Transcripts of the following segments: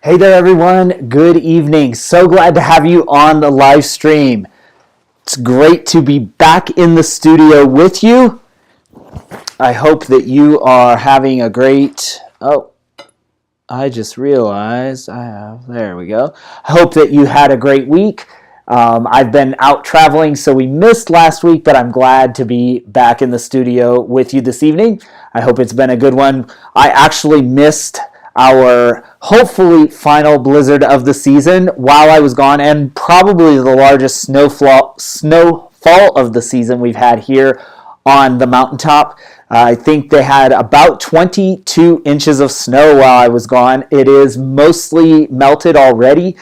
Hey there everyone, good evening. So glad to have you on the live stream. It's great to be back in the studio with you. I hope that you are having a great, I just realized there we go. I hope that you had a great week. I've been out traveling, so we missed last week, but I'm glad to be back in the studio with you this evening. I hope it's been a good one. I actually missed our hopefully final blizzard of the season while I was gone, and probably the largest snowfall of the season we've had here on the mountaintop. I think they had about 22 inches of snow while I was gone. It is mostly melted already.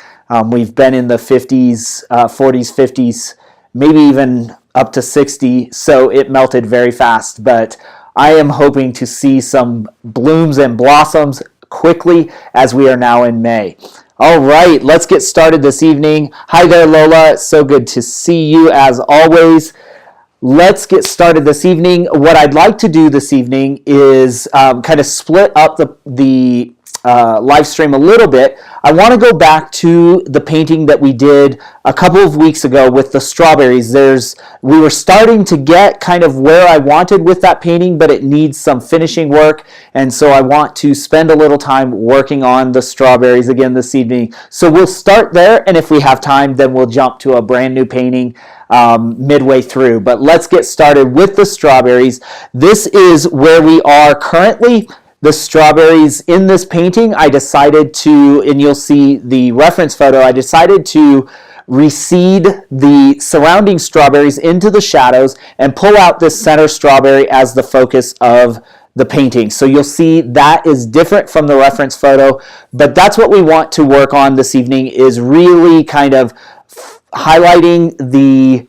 We've been in the 50s, 40s, 50s, maybe even up to 60, so it melted very fast. But I am hoping to see some blooms and blossoms quickly as we are now in May. All right, let's get started this evening. Hi there, Lola. It's so good to see you as always. Let's get started this evening. What I'd like to do this evening is kind of split up the live stream a little bit. I want to go back to the painting that we did a couple of weeks ago with the strawberries. We were starting to get kind of where I wanted with that painting, but it needs some finishing work, and so I want to spend a little time working on the strawberries again this evening. So we'll start there, and if we have time, then we'll jump to a brand new painting midway through. But let's get started with the strawberries. This is where we are currently. The strawberries in this painting, I decided to, and you'll see the reference photo, I decided to reseed the surrounding strawberries into the shadows and pull out this center strawberry as the focus of the painting. So you'll see that is different from the reference photo, but that's what we want to work on this evening, is really kind of highlighting the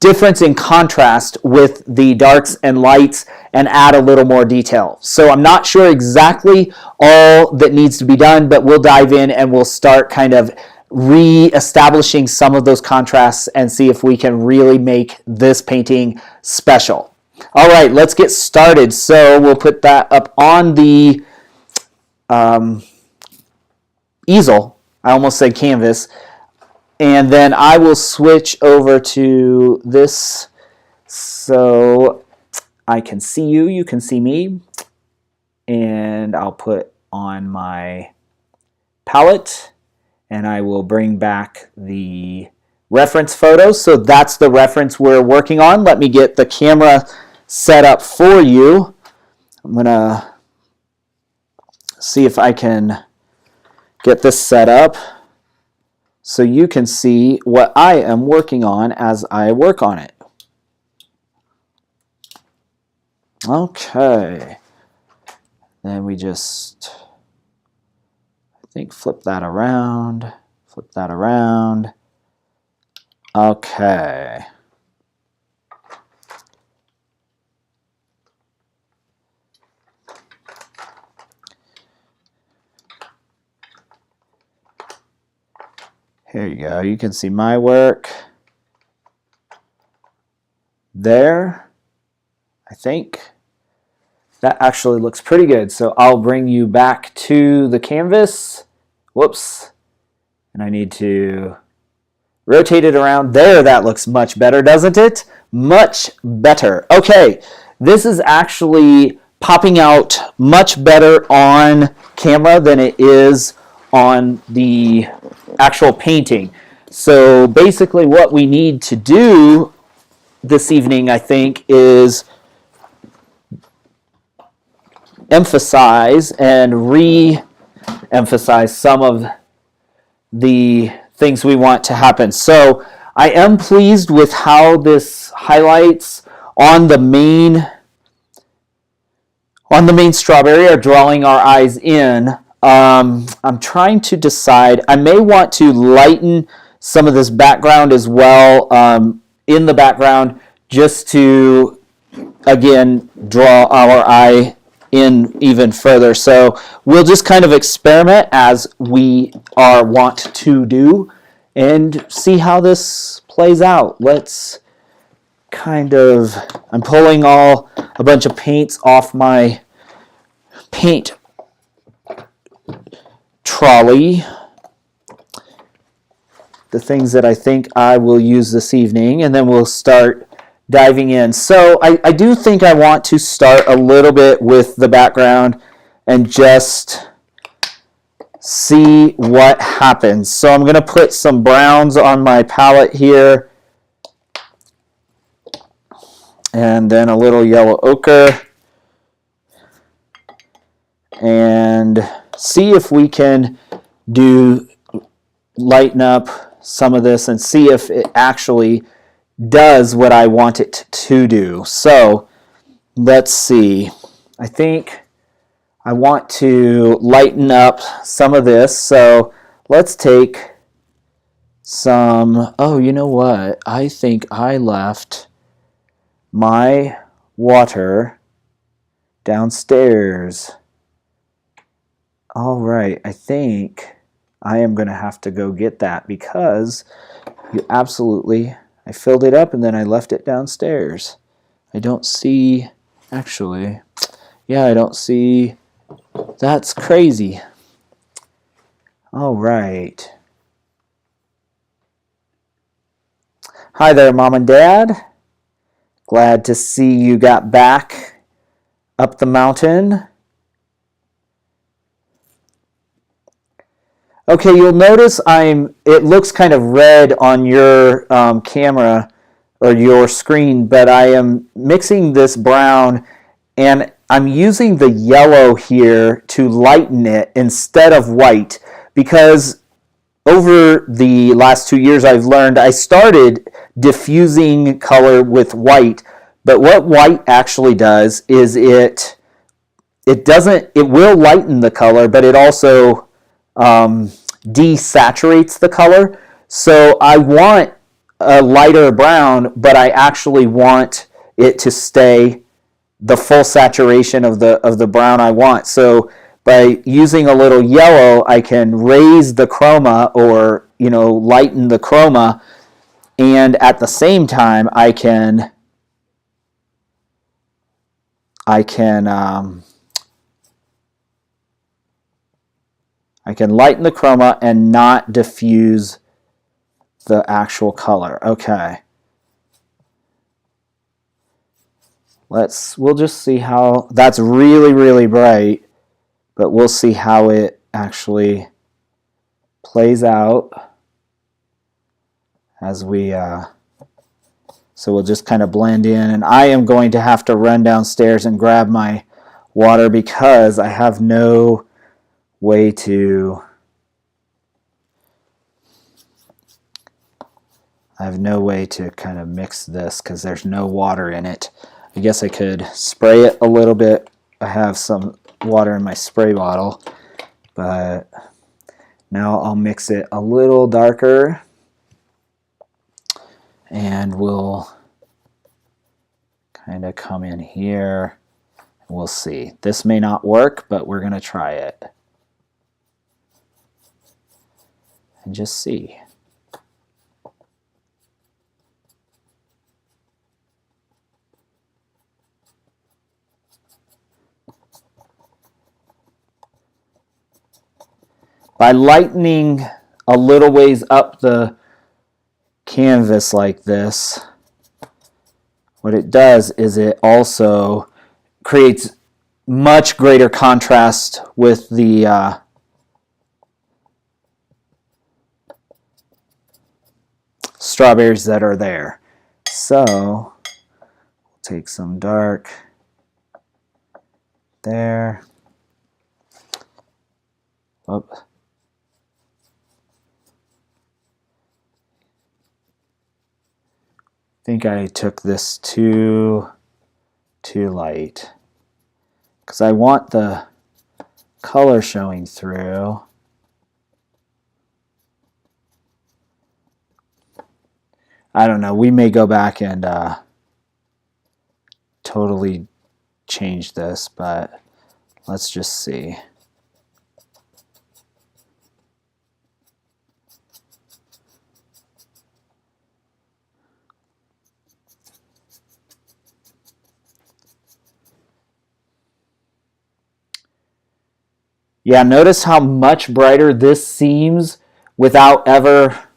difference in contrast with the darks and lights and add a little more detail. So I'm not sure exactly all that needs to be done, but we'll dive in and we'll start kind of re-establishing some of those contrasts and see if we can really make this painting special. All right, let's get started. So we'll put that up on the easel. I almost said canvas. And then I will switch over to this so I can see you, you can see me. And I'll put on my palette and I will bring back the reference photos. So that's the reference we're working on. Let me get the camera set up for you. I'm going to see if I can get this set up so you can see what I am working on as I work on it. Okay. Then we just, I think, flip that around, flip that around. Okay. Here you go. You can see my work there. I think that actually looks pretty good. So I'll bring you back to the canvas. Whoops. And I need to rotate it around. There, that looks much better, doesn't it? Much better. Okay, this is actually popping out much better on camera than it is on the actual painting. So basically what we need to do this evening, I think, is emphasize and re-emphasize some of the things we want to happen. So I am pleased with how this highlights on the main strawberry are drawing our eyes in. I'm trying to decide. I may want to lighten some of this background as well in the background, just to, again, draw our eye in even further. So we'll just kind of experiment as we are wont to do and see how this plays out. Let's kind of, I'm pulling a bunch of paints off my paint trolley, the things that I think I will use this evening, and then we'll start diving in. So I do think I want to start a little bit with the background and just see what happens. So I'm going to put some browns on my palette here, and then a little yellow ochre, and see if we can lighten up some of this and see if it actually does what I want it to do. So let's see. I think I want to lighten up some of this. So let's take some, oh, you know what? I think I left my water downstairs. All right, I think I am going to have to go get that because I filled it up and then I left it downstairs. I don't see, actually, yeah, I don't see, that's crazy. All right. Hi there, Mom and Dad. Glad to see you got back up the mountain. Okay, you'll notice it looks kind of red on your camera or your screen, but I am mixing this brown and I'm using the yellow here to lighten it instead of white, because over the last 2 years I've learned I started diffusing color with white, but what white actually does is it will lighten the color, but it also desaturates the color. So I want a lighter brown, but I actually want it to stay the full saturation of the brown I want. So by using a little yellow, I can raise the chroma, or lighten the chroma, and at the same time I can lighten the chroma and not diffuse the actual color. Okay. We'll just see how, that's really, really bright, but we'll see how it actually plays out as we, so we'll just kind of blend in, and I am going to have to run downstairs and grab my water because I have no way to kind of mix this because there's no water in it. I guess I could spray it a little bit. I have some water in my spray bottle, but now I'll mix it a little darker and we'll kind of come in here. We'll see. This may not work, but we're going to try it and just see. By lightening a little ways up the canvas like this, what it does is it also creates much greater contrast with the strawberries that are there. So we'll take some dark there. Oh. I think I took this too light because I want the color showing through. I don't know, we may go back and totally change this, but let's just see. Yeah, notice how much brighter this seems without ever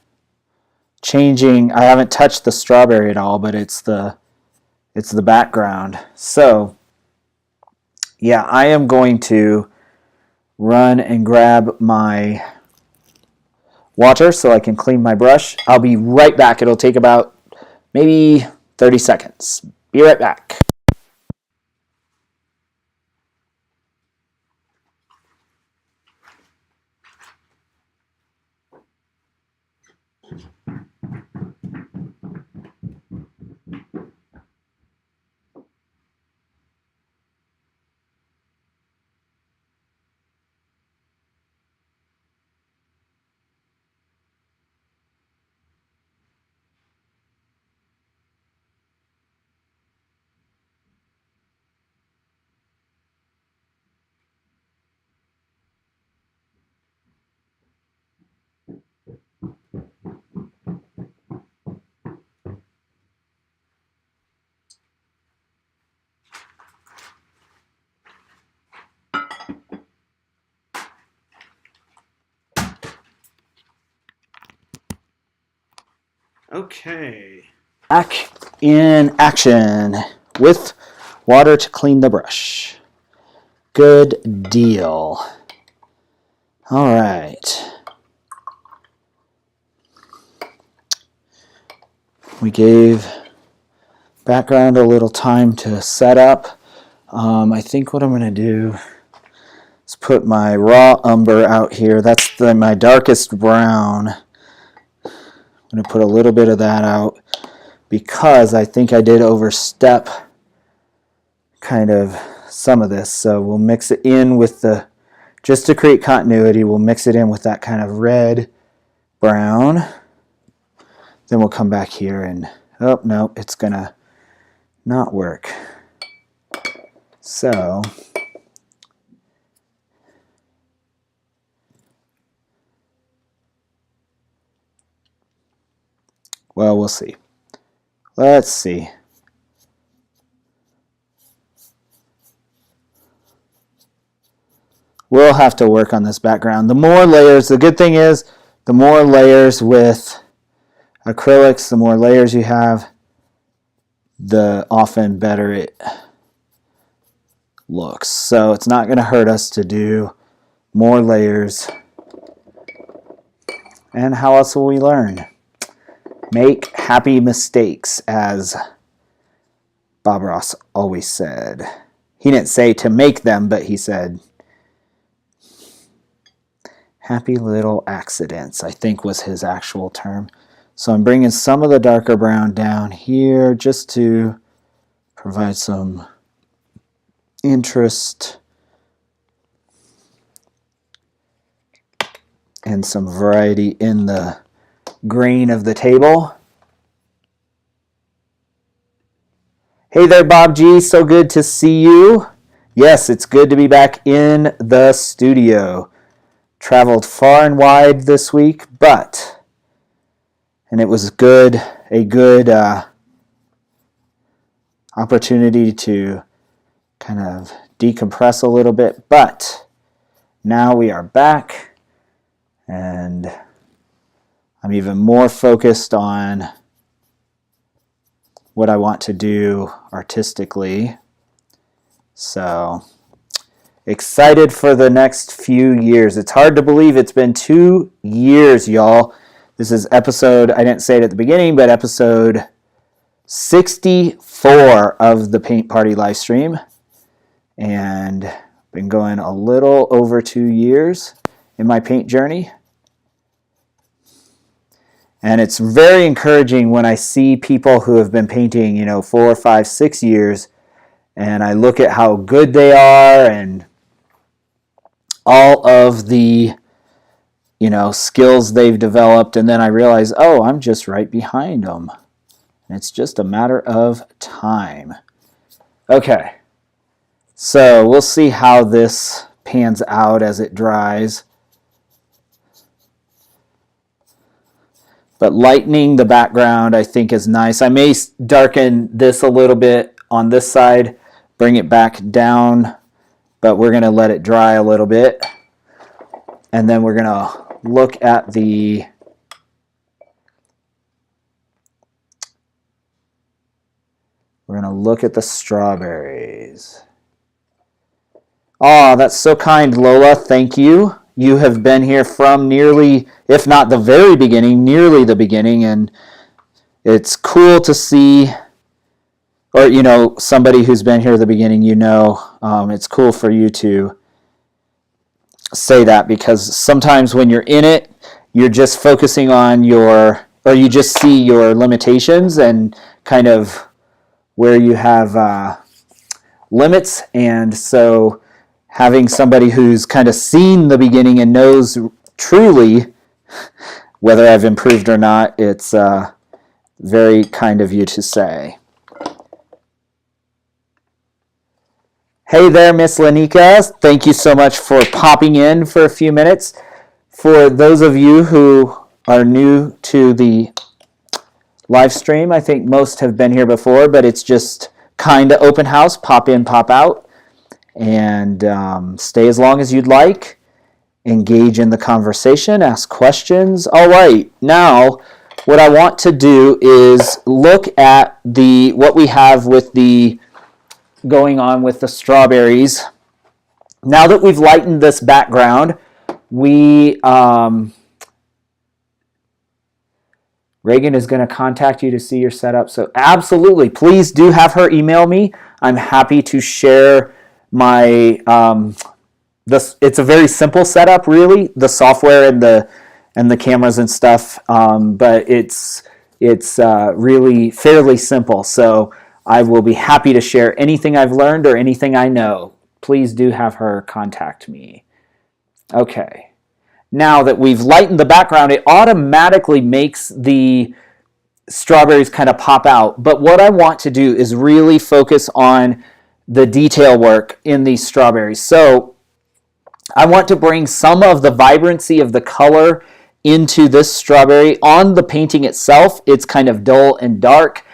changing. I haven't touched the strawberry at all, but it's the background. So yeah, I am going to run and grab my water so I can clean my brush. I'll be right back. It'll take about maybe 30 seconds. Be right back. Okay. Back in action with water to clean the brush. Good deal. All right. We gave background a little time to set up. I think what I'm going to do is put my raw umber out here. That's my darkest brown. I'm going to put a little bit of that out because I think I did overstep kind of some of this. So we'll mix it in with just to create continuity, we'll mix it in with that kind of red brown. Then we'll come back here and, oh no, it's gonna not work. So well, we'll see. Let's see. We'll have to work on this background. The more layers, the good thing is, the more layers with acrylics, the more layers you have, the often better it looks. So it's not going to hurt us to do more layers. And how else will we learn? Make happy mistakes, as Bob Ross always said. He didn't say to make them, but he said happy little accidents, I think was his actual term. So I'm bringing some of the darker brown down here just to provide some interest and some variety in the grain of the table. Hey there, Bob G. So good to see you. Yes, it's good to be back in the studio. Traveled far and wide this week, and it was a good opportunity to kind of decompress a little bit, but now we are back and I'm even more focused on what I want to do artistically. So excited for the next few years. It's hard to believe it's been 2 years, y'all. This is episode, I didn't say it at the beginning, but episode 64 of the Paint Party Livestream. And been going a little over 2 years in my paint journey. And it's very encouraging when I see people who have been painting, 4, 5, 6 years, and I look at how good they are and all of the skills they've developed, and then I realize, oh, I'm just right behind them. And it's just a matter of time. Okay, so we'll see how this pans out as it dries. But lightening the background, I think, is nice. I may darken this a little bit on this side, bring it back down, but we're going to let it dry a little bit. And then we're going to look at the strawberries. Oh, that's so kind, Lola. Thank you. You have been here from nearly, if not the very beginning, nearly the beginning, and it's cool to see, or, you know, somebody who's been here at the beginning, you know, it's cool for you to say that, because sometimes when you're in it, you're just focusing on or you just see your limitations and kind of where you have limits, and so having somebody who's kind of seen the beginning and knows truly whether I've improved or not, it's very kind of you to say. Hey there, Miss Lanika. Thank you so much for popping in for a few minutes. For those of you who are new to the live stream, I think most have been here before, but it's just kind of open house, pop in, pop out, and stay as long as you'd like. Engage in the conversation, ask questions. All right, now what I want to do is look at what we have with the going on with the strawberries. Now that we've lightened this background, Reagan is going to contact you to see your setup. So absolutely, please do have her email me. I'm happy to share my it's a very simple setup, really, the software and the cameras and stuff, but it's really fairly simple. So I will be happy to share anything I've learned or anything I know. Please do have her contact me. Okay. Now that we've lightened the background, it automatically makes the strawberries kind of pop out. But what I want to do is really focus on the detail work in these strawberries. So I want to bring some of the vibrancy of the color into this strawberry. On the painting itself, it's kind of dull and dark.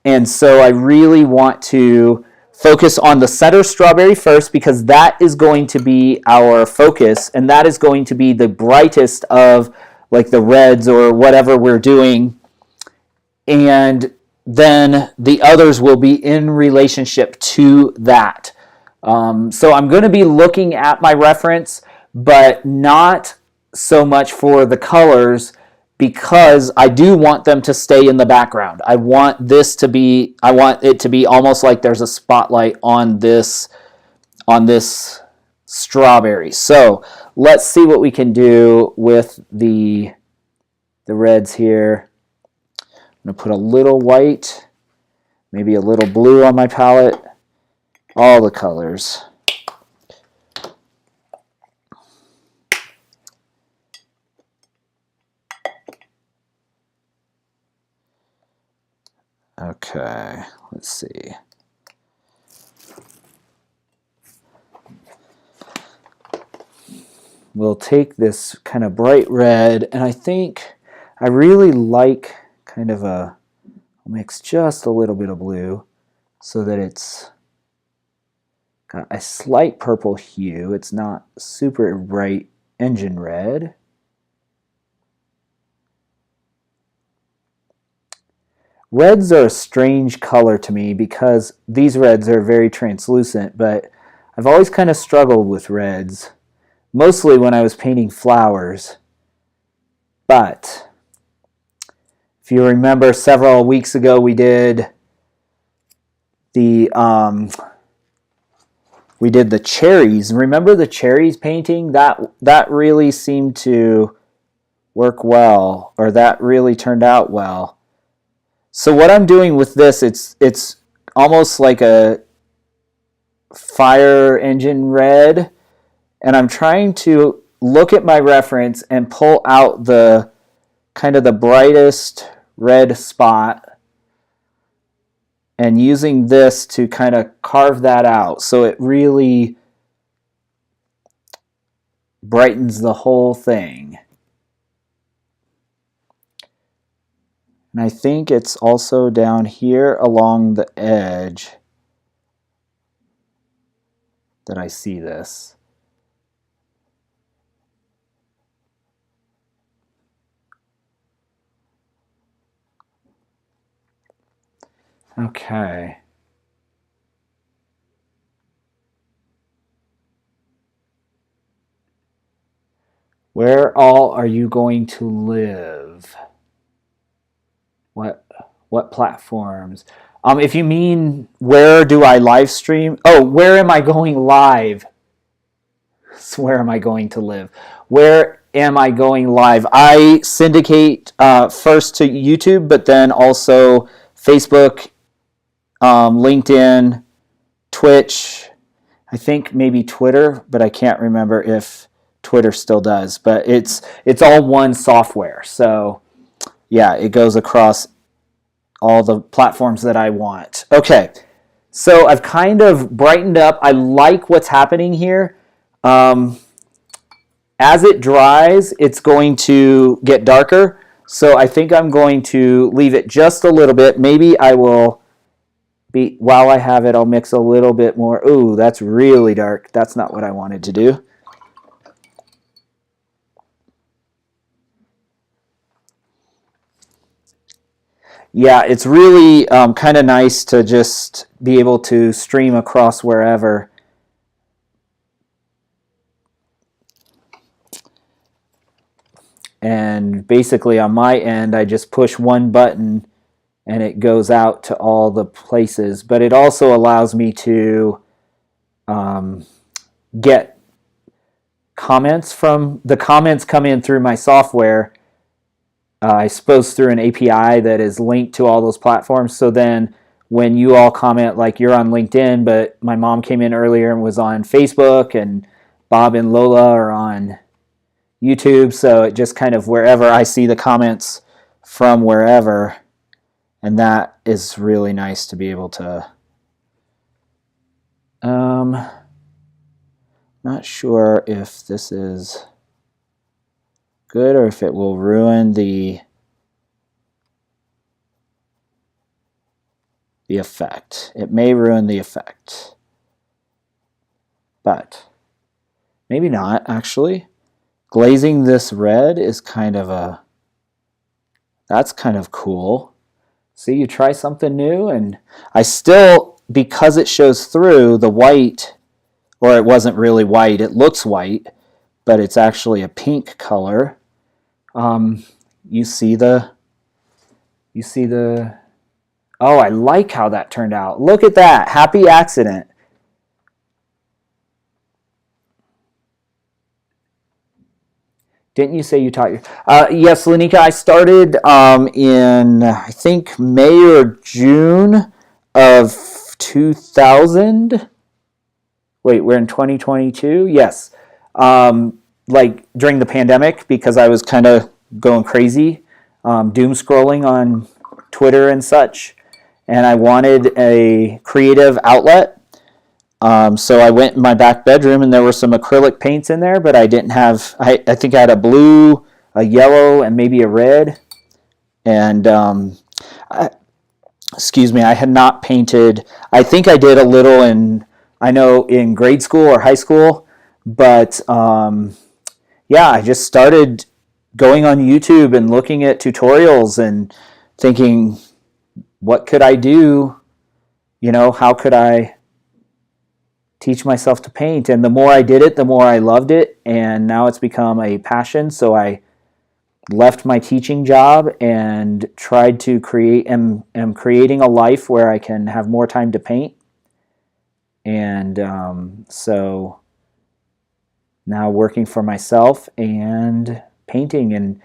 And so I really want to focus on the center strawberry first, because that is going to be our focus, and that is going to be the brightest of like the reds or whatever we're doing. And then the others will be in relationship to that. So I'm going to be looking at my reference, but not so much for the colors, because I do want them to stay in the background. I want it to be almost like there's a spotlight on this strawberry. So let's see what we can do with the reds here. I'm going to put a little white, maybe a little blue on my palette, all the colors. Okay, let's see. We'll take this kind of bright red, and I think I really like kind of I'll mix just a little bit of blue so that it's got a slight purple hue. It's not super bright engine red. Reds are a strange color to me because these reds are very translucent, but I've always kind of struggled with reds, mostly when I was painting flowers. But if you remember, several weeks ago we did the cherries. Remember the cherries painting? That really seemed to work well, or that really turned out well. So what I'm doing with this, it's almost like a fire engine red, and I'm trying to look at my reference and pull out the kind of the brightest red spot, and using this to kind of carve that out so it really brightens the whole thing. And I think it's also down here along the edge that I see this. Okay. Where all are you going to live? What what platforms? If you mean where do I live stream? Oh, where am I going live? So where am I going to live? Where am I going live? I syndicate first to YouTube, but then also Facebook, LinkedIn, Twitch. I think maybe Twitter, but I can't remember if Twitter still does. But it's all one software, so yeah, it goes across all the platforms that I want. Okay, so I've kind of brightened up. I like what's happening here. As it dries, it's going to get darker. So I think I'm going to leave it just a little bit. Maybe I will be, while I have it, I'll mix a little bit more. Ooh, that's really dark. That's not what I wanted to do. Yeah, it's really kind of nice to just be able to stream across wherever. And basically on my end, I just push one button and it goes out to all the places. But it also allows me to get comments from the comments come in through my software. I suppose through an API that is linked to all those platforms. So then when you all comment, like you're on LinkedIn, but my mom came in earlier and was on Facebook, and Bob and Lola are on YouTube. So it just kind of wherever I see the comments from wherever. And that is really nice to be able to. Not sure if this is good or if it will ruin the effect. It may ruin the effect, but maybe not actually. Glazing this red is kind of that's kind of cool. See, you try something new, and I still, because it shows through the white, or it wasn't really white, it looks white, but it's actually a pink color. You see the, oh, I like how that turned out. Look at that, happy accident. Didn't you say you taught your? Yes, Lanika, I started in, I think, May or June of 2000. Wait, we're in 2022? Yes. Like during the pandemic, because I was kind of going crazy, doom scrolling on Twitter and such, and I wanted a creative outlet. So I went in my back bedroom, and there were some acrylic paints in there, but I didn't have, I think I had a blue, a yellow, and maybe a red. And excuse me, I had not painted. I think I did a little I know in grade school or high school, but yeah, I just started going on YouTube and looking at tutorials and thinking, what could I do? How could I teach myself to paint? And the more I did it, the more I loved it, and now it's become a passion. So I left my teaching job and tried to am creating a life where I can have more time to paint. And so now working for myself and painting, and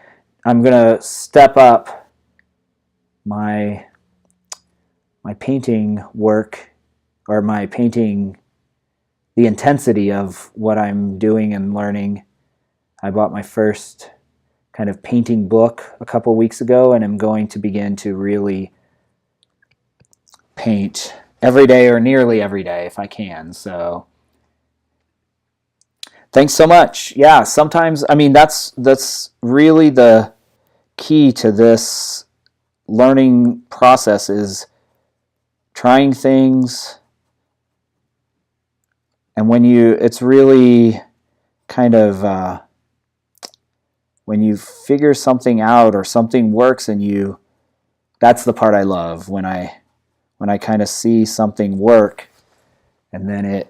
I'm gonna step up my painting work, or my painting, the intensity of what I'm doing and learning. I bought my first kind of painting book a couple weeks ago, and I'm going to begin to really paint every day, or nearly every day if I can. So thanks so much. Yeah, sometimes, I mean, that's really the key to this learning process, is trying things. And it's really kind of when you figure something out or something works, and that's the part I love, when I when I kind of see something work, and then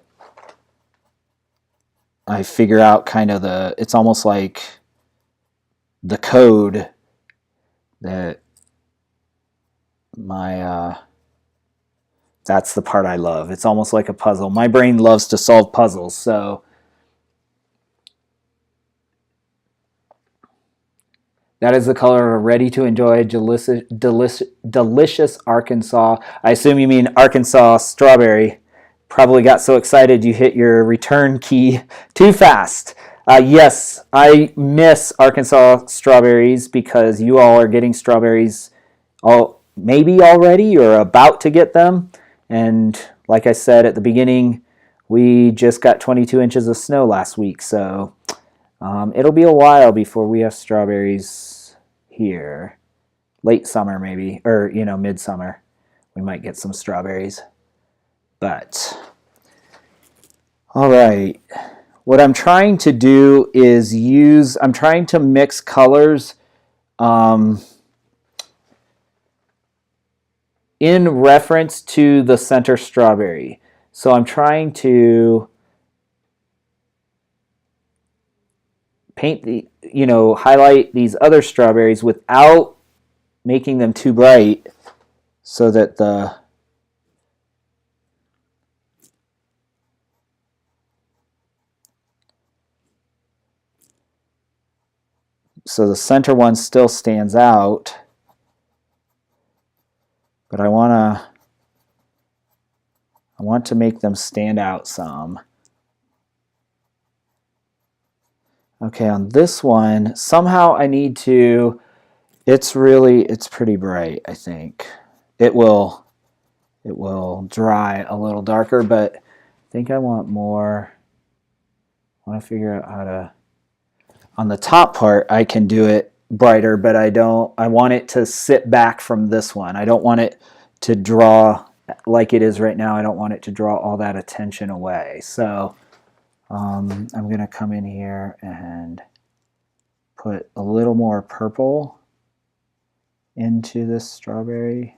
I figure out kind of it's almost like the code that that's the part I love. It's almost like a puzzle. My brain loves to solve puzzles, so that is the color of ready to enjoy delicious Arkansas. I assume you mean Arkansas strawberry. Probably got so excited you hit your return key too fast. Yes, I miss Arkansas strawberries because you all are getting strawberries maybe already or about to get them. And like I said at the beginning, we just got 22 inches of snow last week, so it'll be a while before we have strawberries here. Late summer maybe, or midsummer. We might get some strawberries. But, all right. What I'm trying to do is I'm trying to mix colors in reference to the center strawberry. So I'm trying to paint highlight these other strawberries without making them too bright so that the center one still stands out, but I want to make them stand out some. Okay, on this one, somehow I need to, it's pretty bright, I think. It will dry a little darker, but I think I want more. I want to figure out how to, on the top part, I can do it brighter, but I want it to sit back from this one. I don't want it to draw like it is right now. I don't want it to draw all that attention away. So I'm going to come in here and put a little more purple into this strawberry,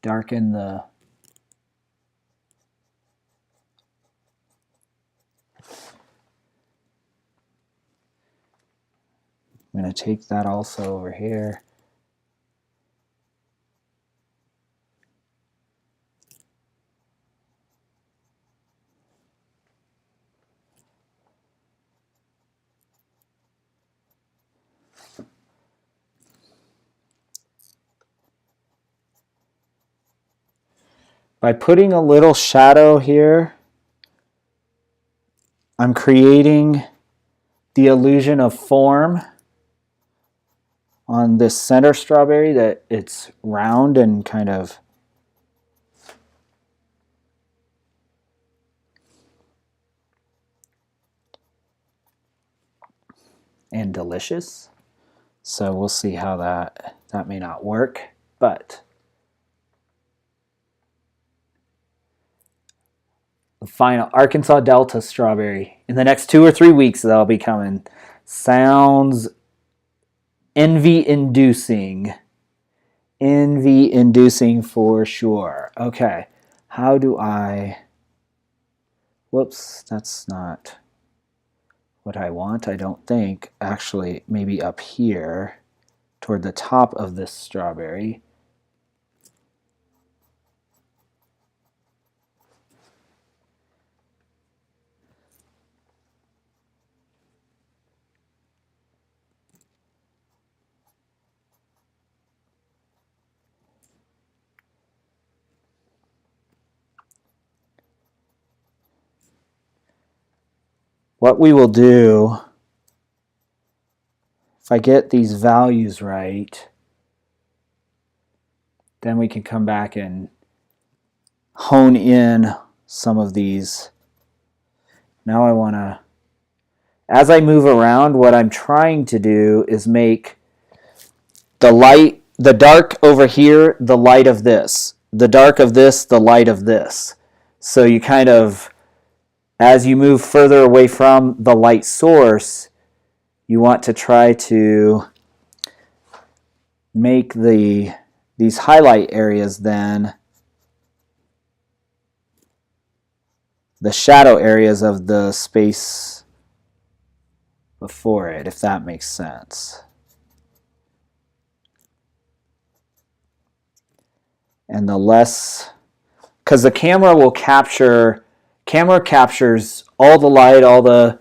darken the I'm going to take that also over here. By putting a little shadow here, I'm creating the illusion of form on this center strawberry, that it's round and kind of and delicious. So we'll see how that may not work, but the final Arkansas Delta strawberry. In the next 2 or 3 weeks, that'll be coming. Sounds envy-inducing. Envy-inducing for sure. Okay, how do I... Whoops, that's not what I want, I don't think. Actually, maybe up here, toward the top of this strawberry. What we will do, if I get these values right, then we can come back and hone in some of these. Now I want to, as I move around, what I'm trying to do is make the dark over here, the light of this. The dark of this, the light of this. So you kind of, as you move further away from the light source, you want to try to make these highlight areas then the shadow areas of the space before it, if that makes sense. And the less, because the camera captures all the light, all the,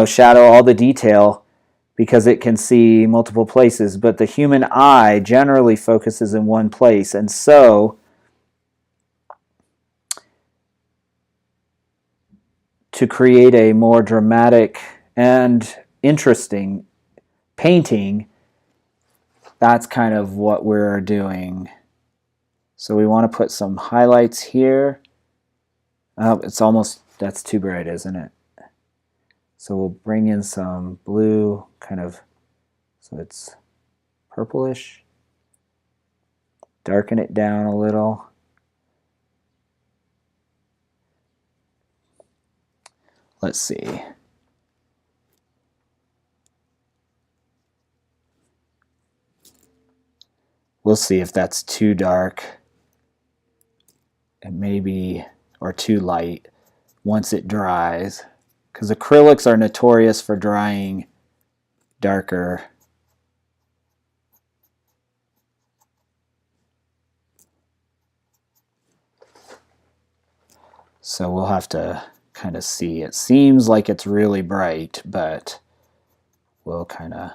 shadow, all the detail, because it can see multiple places, but the human eye generally focuses in one place. And so to create a more dramatic and interesting painting, that's kind of what we're doing. So we want to put some highlights here. Oh, that's too bright, isn't it? So we'll bring in some blue, kind of, so it's purplish. Darken it down a little. Let's see. We'll see if that's too dark. It may be, or too light once it dries, because acrylics are notorious for drying darker. So we'll have to kind of see. It seems like it's really bright, but we'll kind of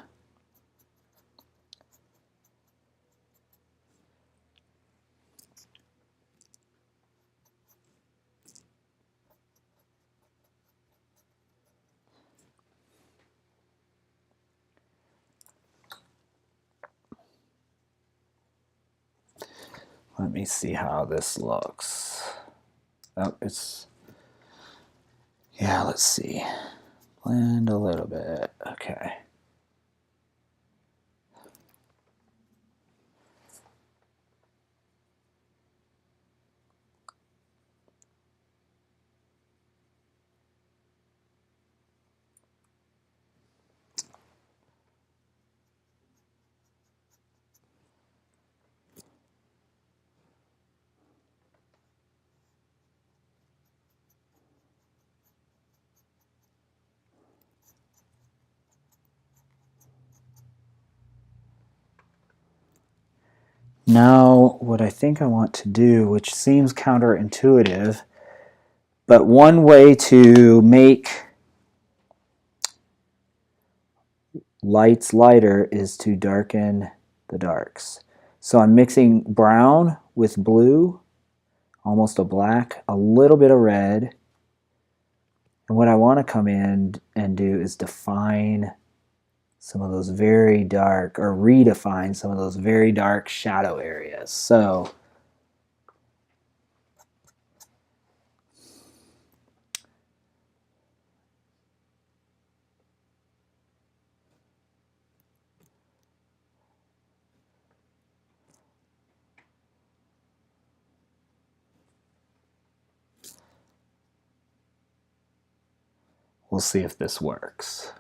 let me see how this looks. Oh, yeah, let's see. Blend a little bit. Okay. Now, what I think I want to do, which seems counterintuitive, but one way to make lights lighter is to darken the darks. So I'm mixing brown with blue, almost a black, a little bit of red. And what I want to come in and do is define some of those very dark, or redefine some of those very dark shadow areas. So we'll see if this works.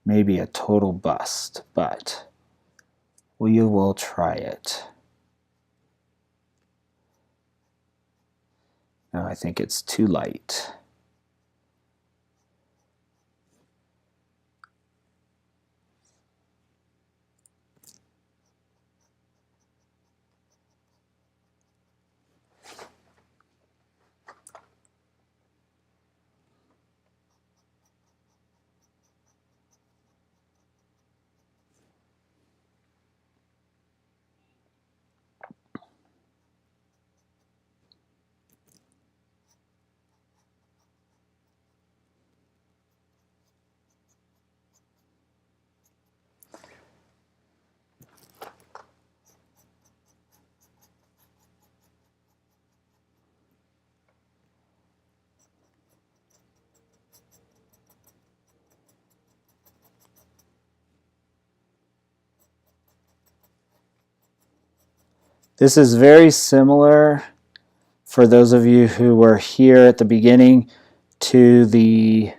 Maybe a total bust, but we will try it. No, I think it's too light. This is very similar, for those of you who were here at the beginning, to the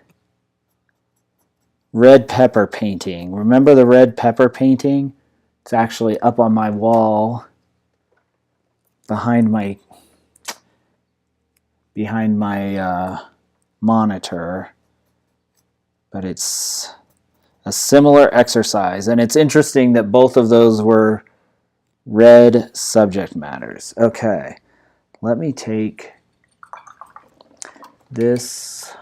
red pepper painting. Remember the red pepper painting? It's actually up on my wall behind my behind my monitor, but it's a similar exercise. And it's interesting that both of those were red subject matters. Okay, let me take this.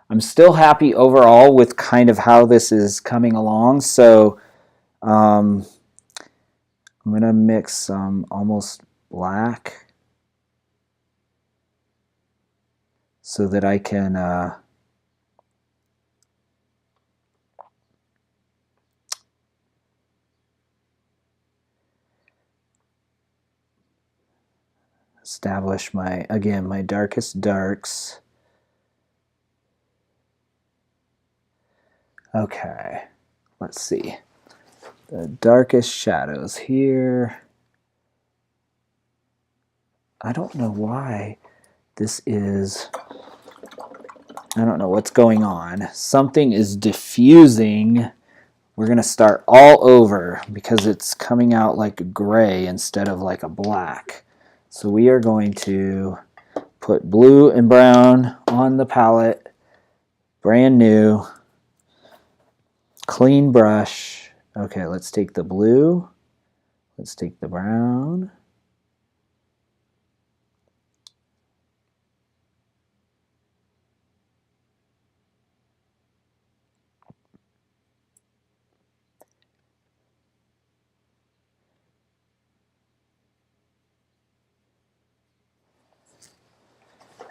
I'm still happy overall with kind of how this is coming along. So I'm going to mix some almost black so that I can establish my, again, my darkest darks. Okay, let's see. The darkest shadows here. I don't know why this is, I don't know what's going on. Something is diffusing. We're going to start all over because it's coming out like a gray instead of like a black. So we are going to put blue and brown on the palette, brand new, clean brush. Okay, let's take the blue, let's take the brown.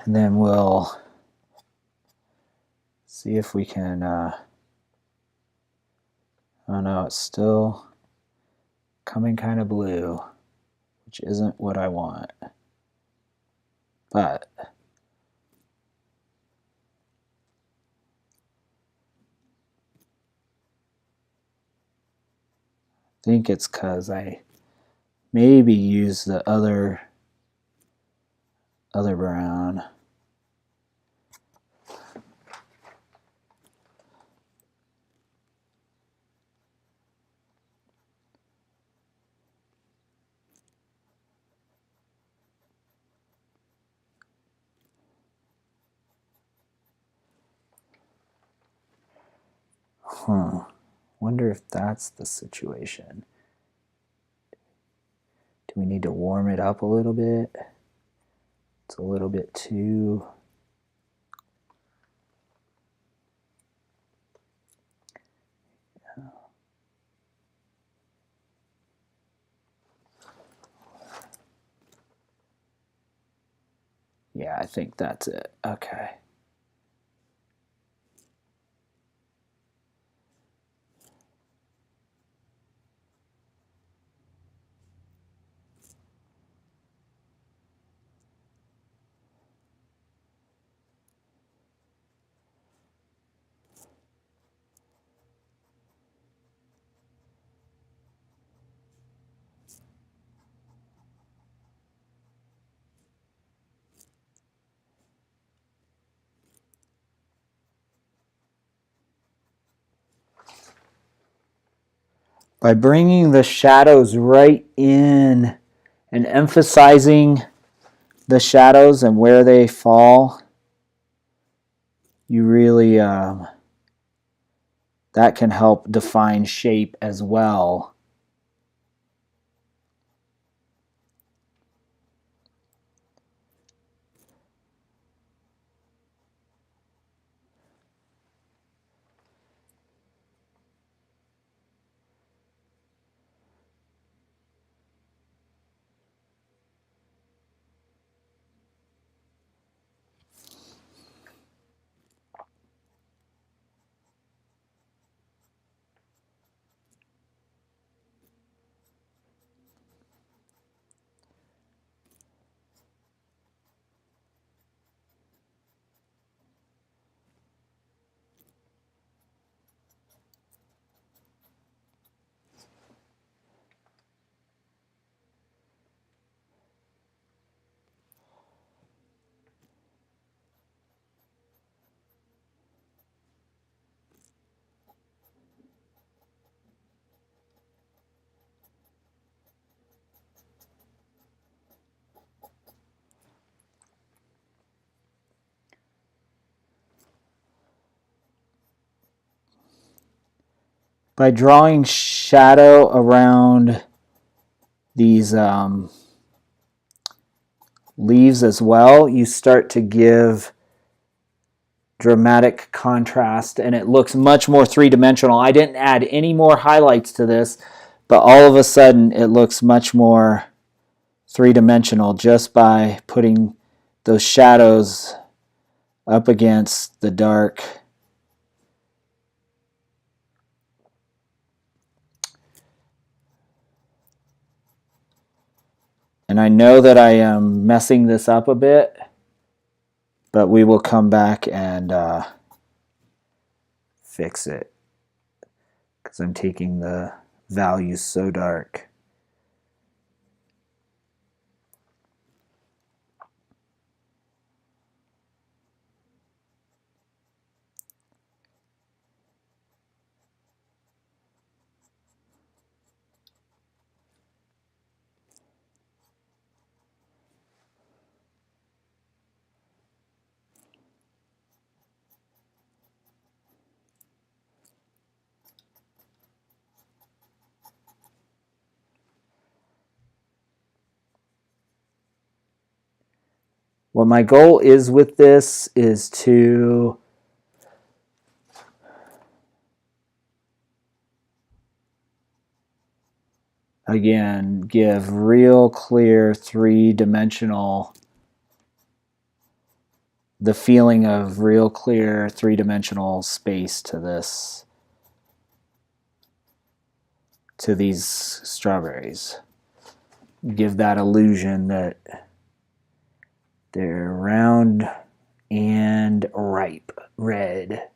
And then we'll see if we can, oh no, it's still coming kind of blue, which isn't what I want. But I think it's because I maybe used the other brown. Wonder if that's the situation. Do we need to warm it up a little bit? It's a little bit too... Yeah, I think that's it. Okay. By bringing the shadows right in and emphasizing the shadows and where they fall, you really, that can help define shape as well. by drawing shadow around these leaves as well, you start to give dramatic contrast, and it looks much more three-dimensional. I didn't add any more highlights to this, but all of a sudden it looks much more three-dimensional just by putting those shadows up against the dark. And I know that I am messing this up a bit, but we will come back and fix it because I'm taking the values so dark. What my goal is with this is to again give real clear three-dimensional, the feeling of real clear three-dimensional space to this, to these strawberries. Give that illusion that they're round and ripe, red.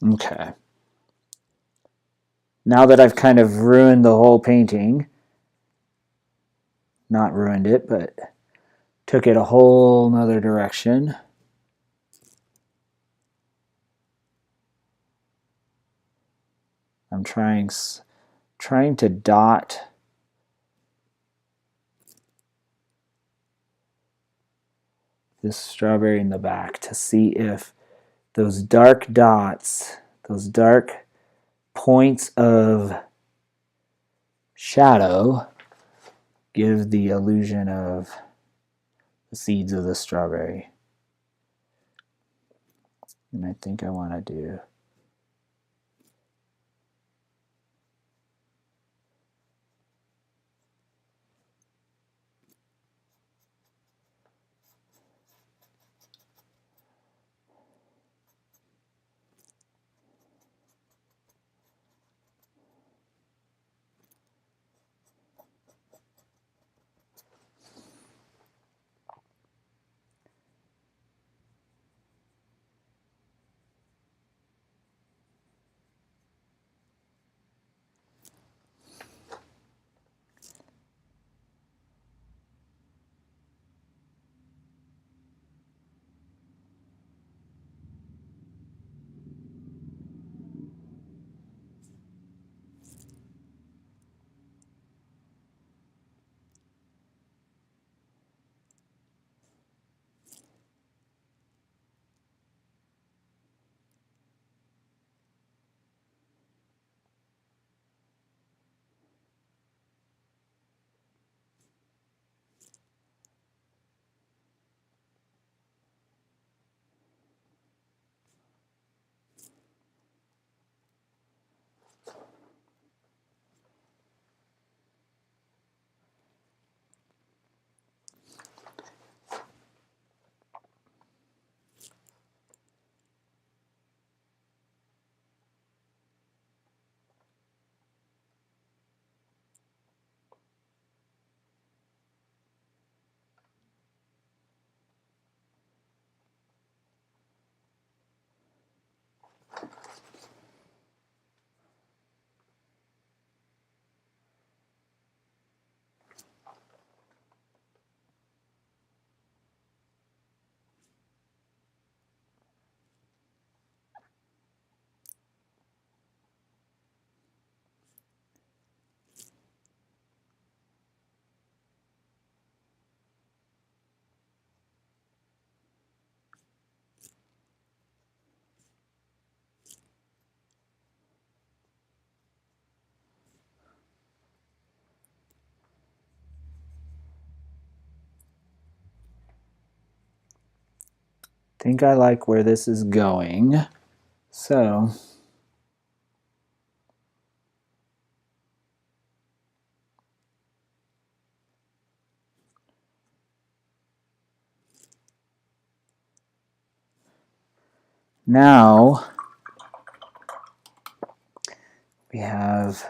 Okay. Now that I've kind of ruined the whole painting, not ruined it, but took it a whole nother direction. I'm trying to dot this strawberry in the back to see if those dark dots, those dark points of shadow give the illusion of the seeds of the strawberry. And I think I want to do think I like where this is going. So now we have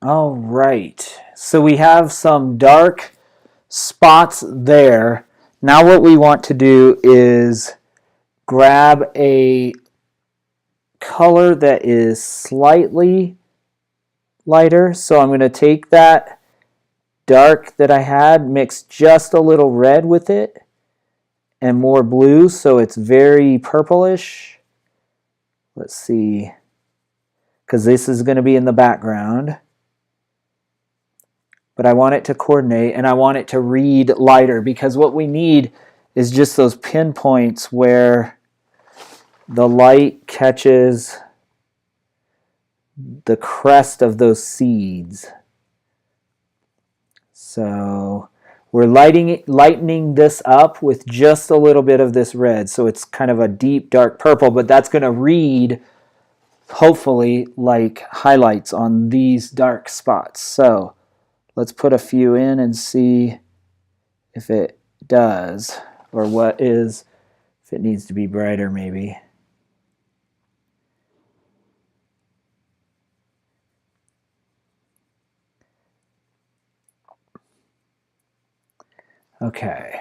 all right. So we have some dark spots there. Now what we want to do is grab a color that is slightly lighter. So I'm going to take that dark that I had, mix just a little red with it and more blue, so it's very purplish. Let's see, because this is going to be in the background. But I want it to coordinate and I want it to read lighter, because what we need is just those pinpoints where the light catches the crest of those seeds. So we're lightening this up with just a little bit of this red, so it's kind of a deep dark purple, but that's going to read hopefully like highlights on these dark spots. So let's put a few in and see if it does, or if it needs to be brighter maybe. Okay,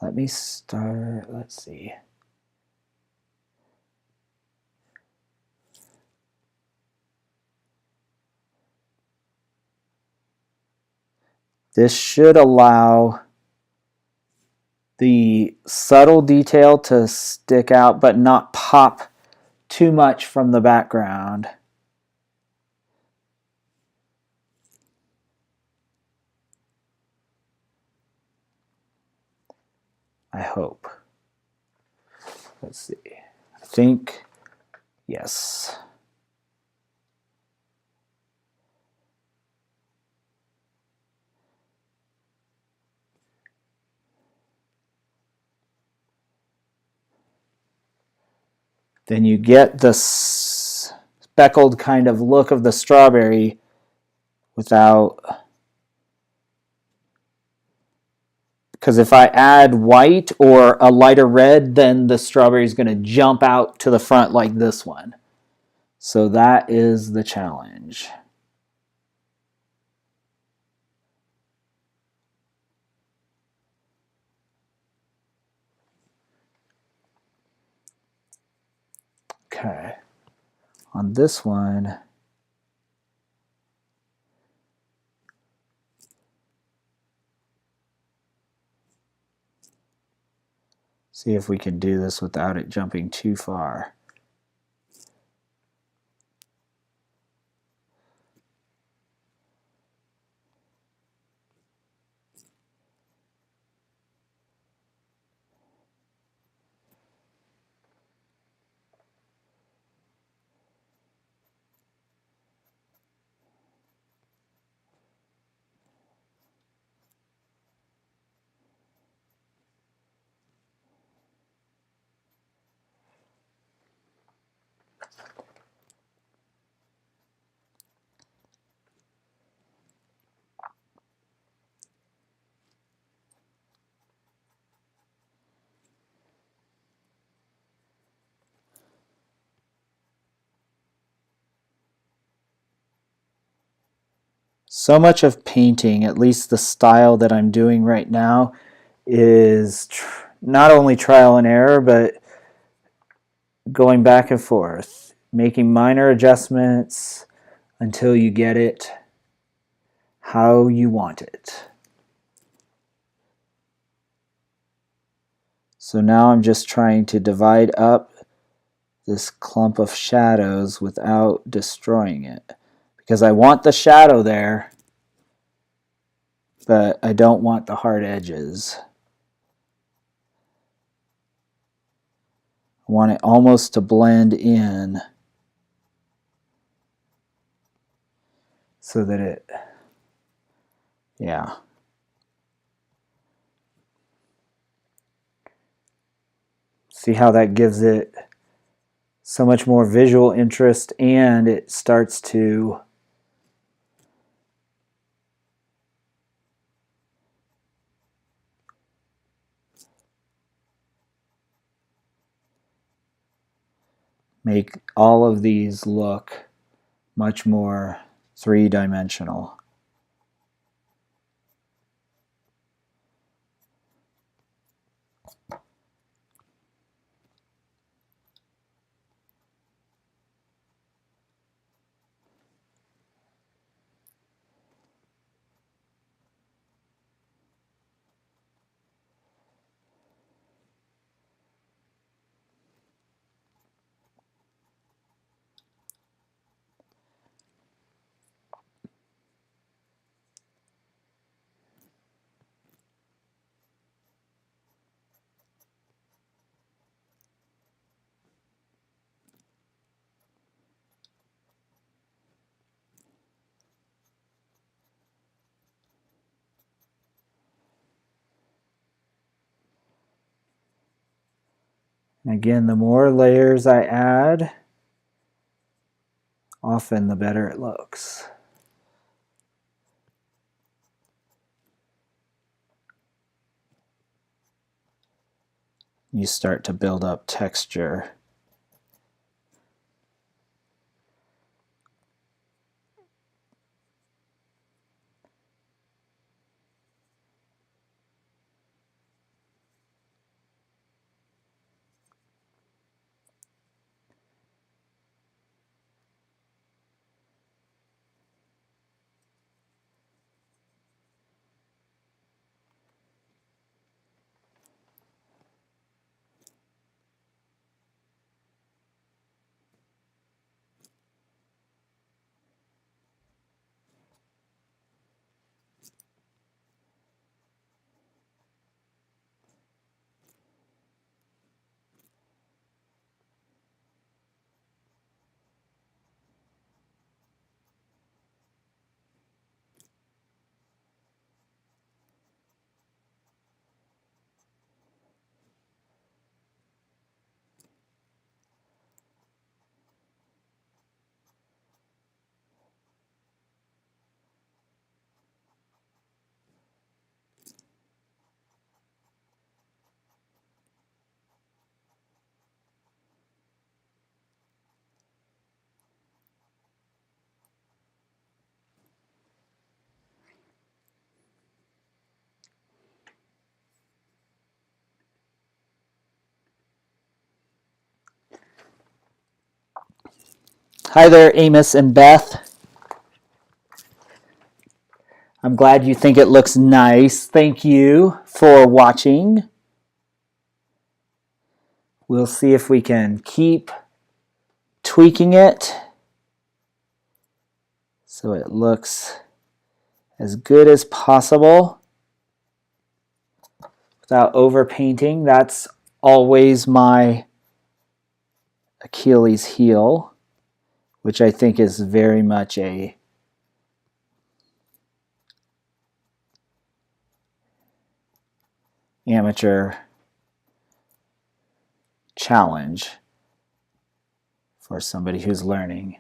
let me start, let's see. This should allow the subtle detail to stick out but not pop too much from the background. I hope. Let's see. I think, yes. Then you get the speckled kind of look of the strawberry without, because if I add white or a lighter red, then the strawberry is going to jump out to the front like this one. So that is the challenge. Okay. On this one, see if we can do this without it jumping too far. So much of painting, at least the style that I'm doing right now, is not only trial and error, but going back and forth, making minor adjustments until you get it how you want it. So now I'm just trying to divide up this clump of shadows without destroying it, because I want the shadow there, but I don't want the hard edges. I want it almost to blend in so that it, yeah. See how that gives it so much more visual interest, and it starts to make all of these look much more three-dimensional. And again, the more layers I add, often the better it looks. You start to build up texture. Hi there, Amos and Beth. I'm glad you think it looks nice. Thank you for watching. We'll see if we can keep tweaking it so it looks as good as possible without overpainting. That's always my Achilles heel, which I think is very much a amateur challenge for somebody who's learning.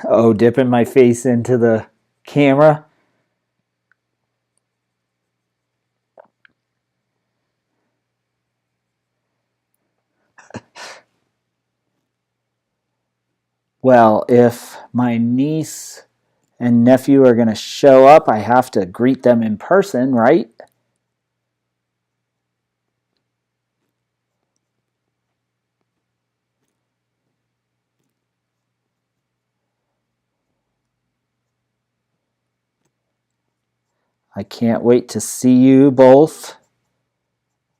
Oh, dipping my face into the camera. Well, if my niece and nephew are going to show up, I have to greet them in person, right? I can't wait to see you both.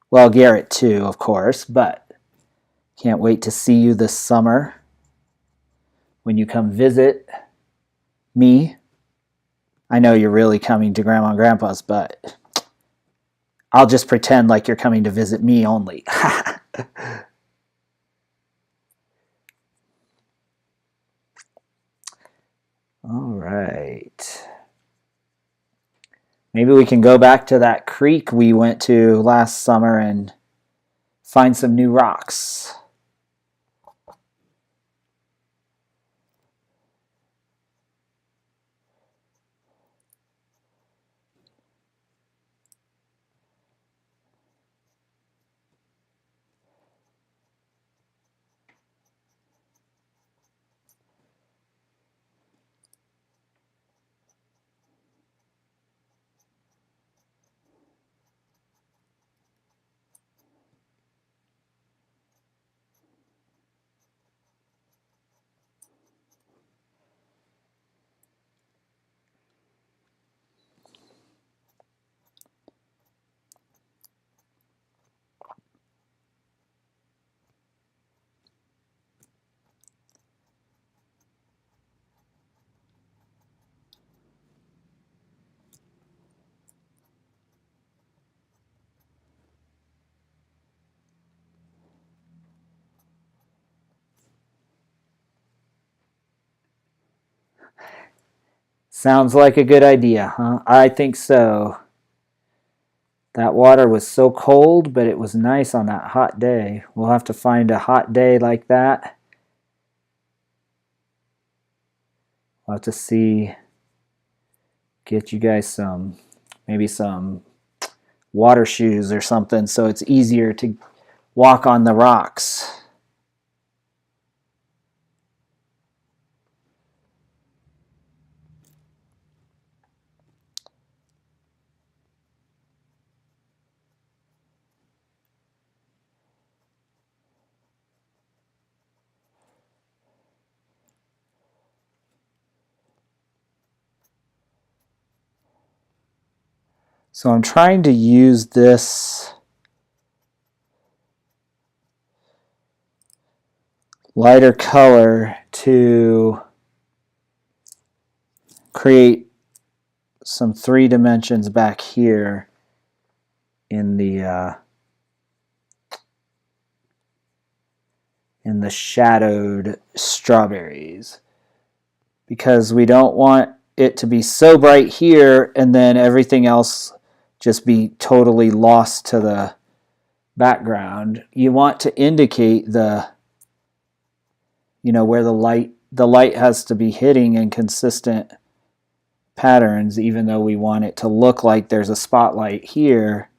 Well, Garrett too, of course, but can't wait to see you this summer when you come visit me. I know you're really coming to Grandma and Grandpa's, but I'll just pretend like you're coming to visit me only. All right. Maybe we can go back to that creek we went to last summer and find some new rocks. Sounds like a good idea, huh? I think so. That water was so cold, but it was nice on that hot day. We'll have to find a hot day like that. We'll have to see, get you guys maybe some water shoes or something so it's easier to walk on the rocks. So I'm trying to use this lighter color to create some 3 dimensions back here in the shadowed strawberries, because we don't want it to be so bright here and then everything else just be totally lost to the background. You want to indicate where the light has to be hitting in consistent patterns, even though we want it to look like there's a spotlight here.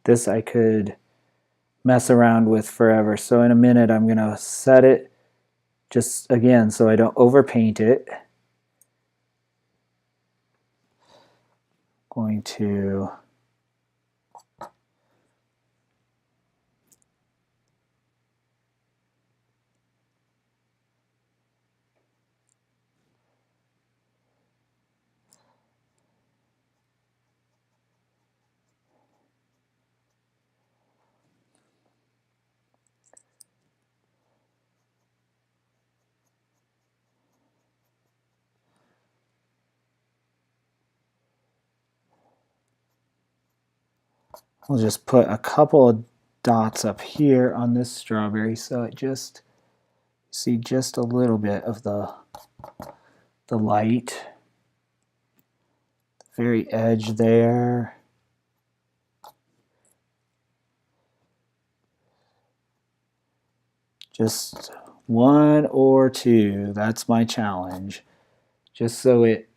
This I could mess around with forever. So in a minute I'm going to set it just again so I don't overpaint it. Going to I'll just put a couple of dots up here on this strawberry so it just see just a little bit of the light, the very edge there. Just one or two, that's my challenge. Just so it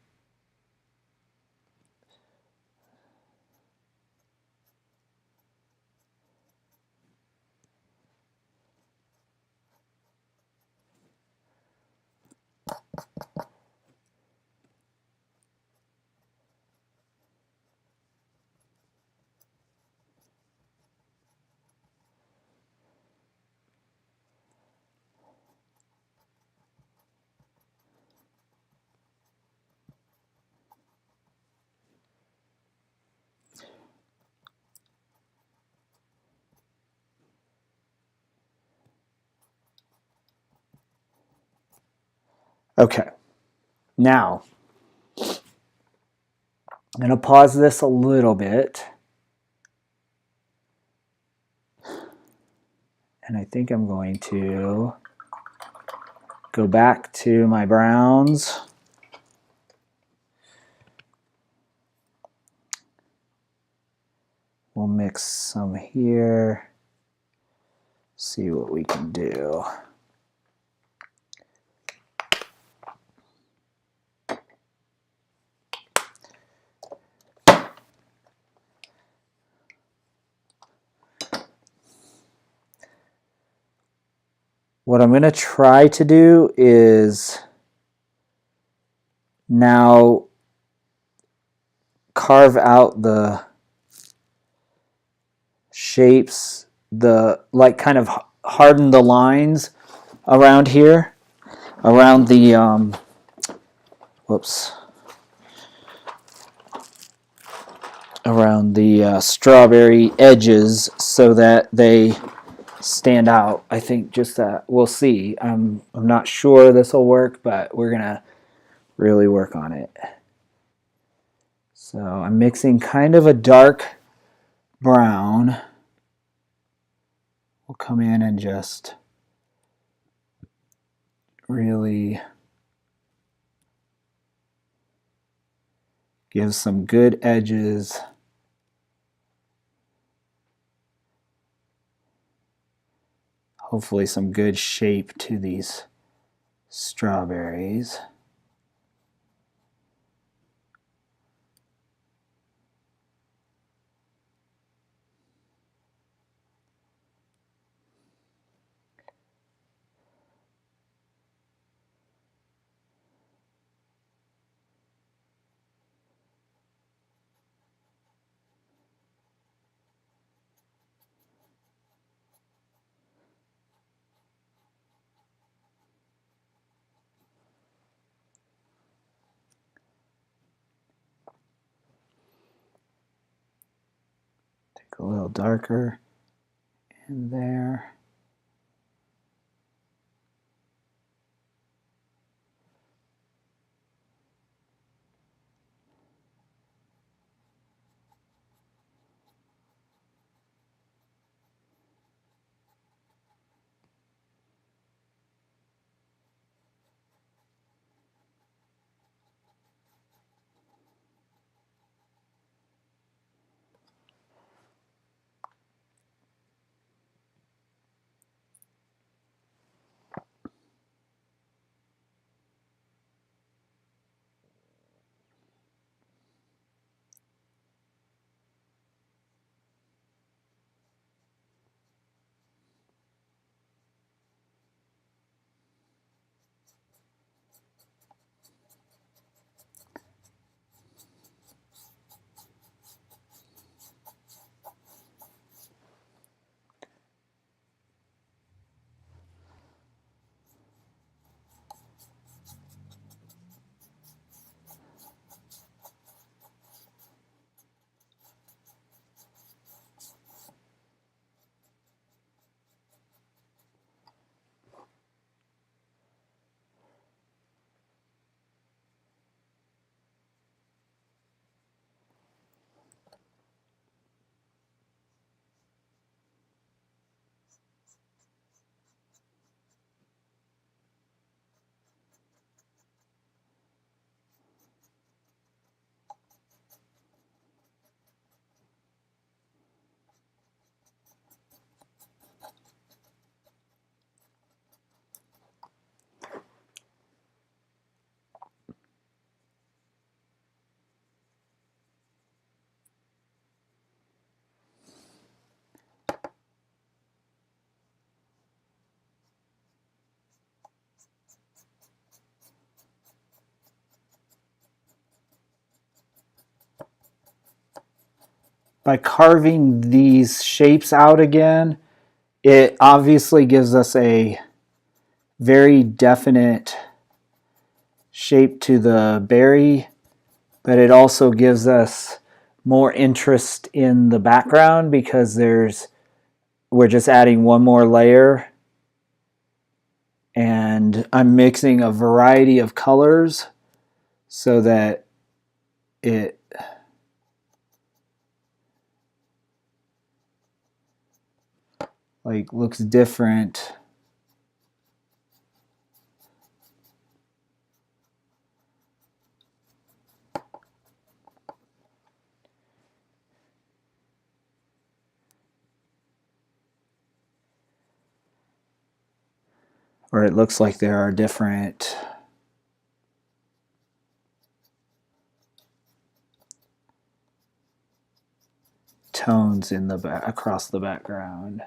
okay. Now, I'm going to pause this a little bit. And I think I'm going to go back to my browns. We'll mix some here. See what we can do. What I'm going to try to do is now carve out the shapes, like kind of harden the lines around here, around the around the strawberry edges so that they stand out. I think just that we'll see. I'm not sure this will work, but we're gonna really work on it. So I'm mixing kind of a dark brown. We'll come in and just really give some good edges. Hopefully some good shape to these strawberries. A little darker in there. by carving these shapes out again, it obviously gives us a very definite shape to the berry, but it also gives us more interest in the background because we're just adding one more layer, and I'm mixing a variety of colors so that it like looks different. Or it looks like there are different tones in the across the background.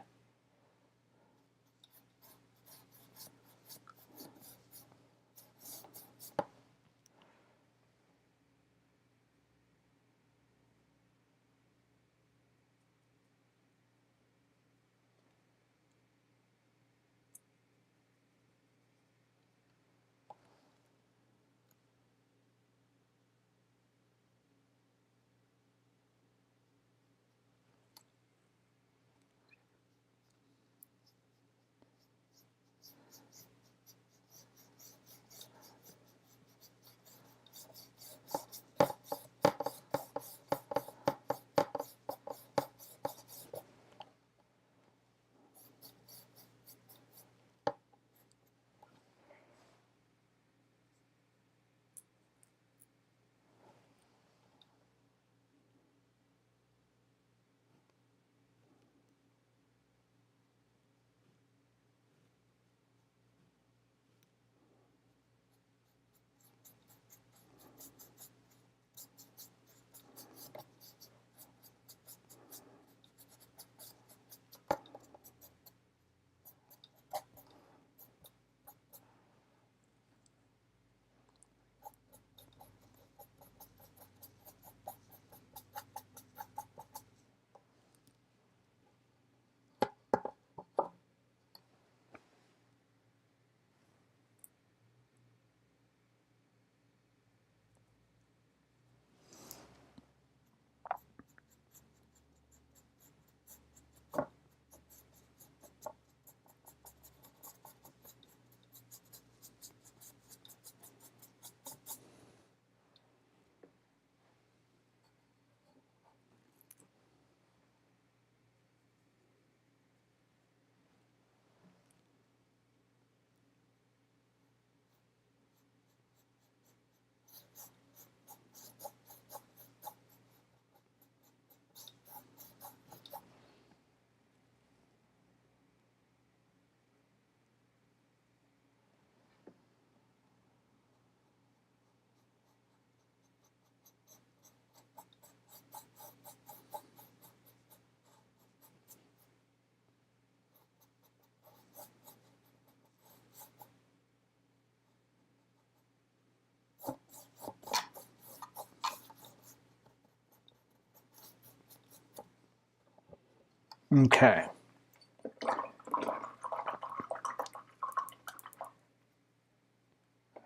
Okay.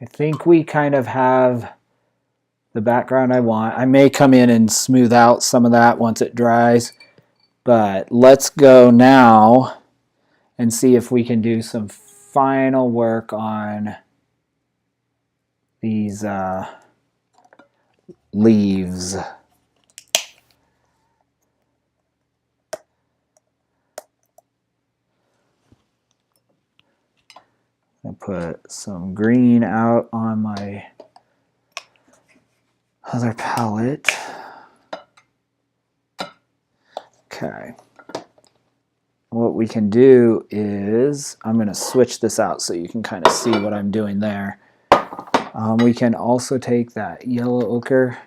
I think we kind of have the background I want. I may come in and smooth out some of that once it dries, but let's go now and see if we can do some final work on these leaves. I put some green out on my other palette. Okay. What we can do is, I'm going to switch this out so you can kind of see what I'm doing there. We can also take that yellow ochre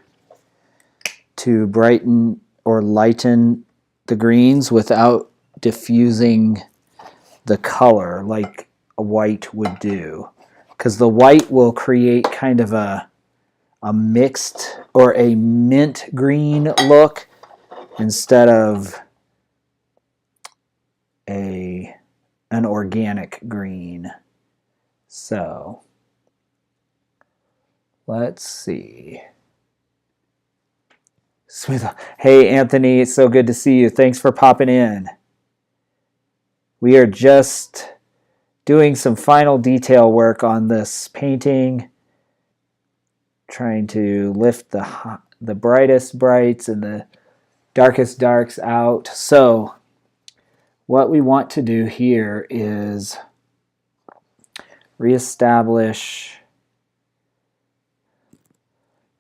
to brighten or lighten the greens without diffusing the color like a white would do, because the white will create kind of a mixed or a mint green look, instead of an organic green. So let's see. Smith, hey Anthony, it's so good to see you. Thanks for popping in. We are just doing some final detail work on this painting, trying to lift the brightest brights and the darkest darks out. So what we want to do here is reestablish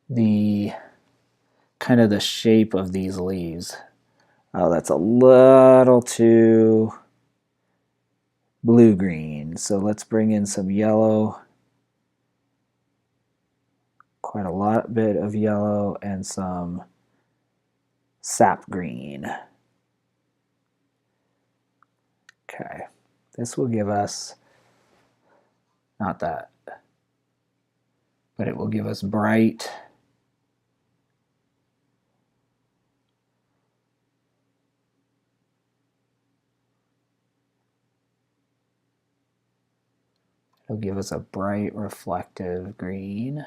the kind of the shape of these leaves. Oh, that's a little too blue-green. So let's bring in some yellow, quite a bit of yellow, and some sap green. Okay, this will give us, not that, but it will give us bright it'll give us a bright reflective green.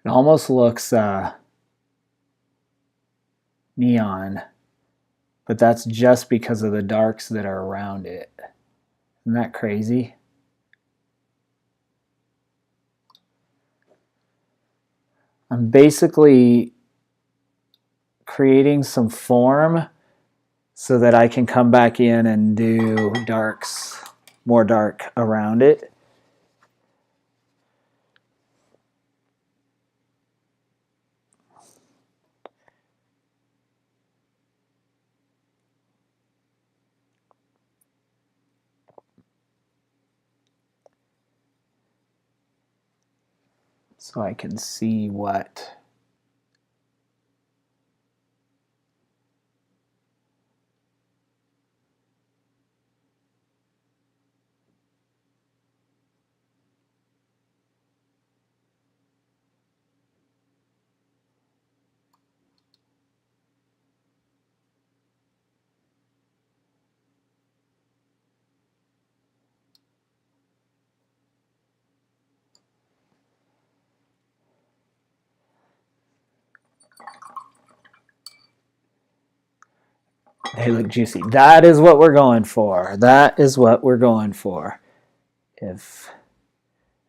It almost looks neon, but that's just because of the darks that are around it. Isn't that crazy? I'm basically creating some form so that I can come back in and do darks, more dark around it. So I can see what they look juicy. That is what we're going for. That is what we're going for. If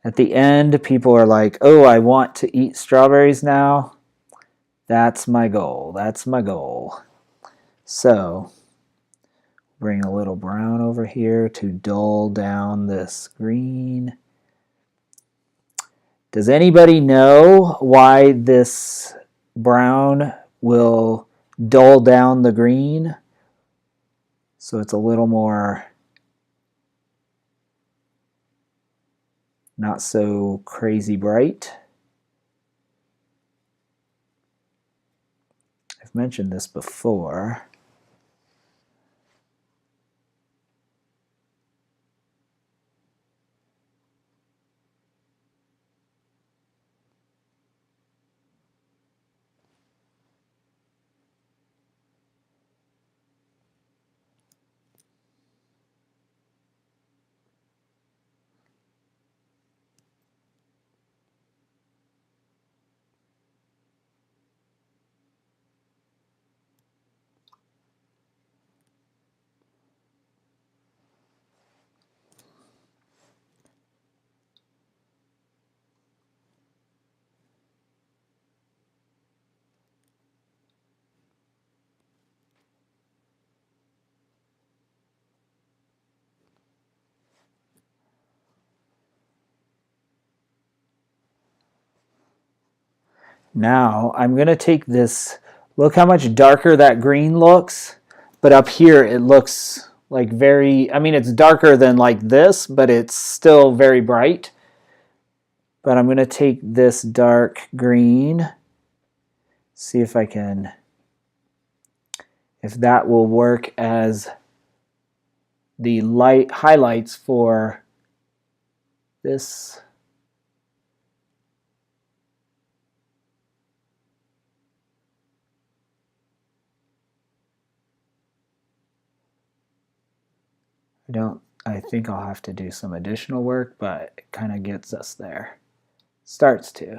at the end people are like, oh, I want to eat strawberries now, that's my goal. That's my goal. So bring a little brown over here to dull down this green. Does anybody know why this brown will dull down the green? So it's a little more not so crazy bright. I've mentioned this before. Now I'm going to take this, look how much darker that green looks, but up here it looks like very, I mean it's darker than like this, but it's still very bright. But I'm going to take this dark green see if I can, if that will work as the light highlights for this. I think I'll have to do some additional work, but it kind of gets us there. Starts to.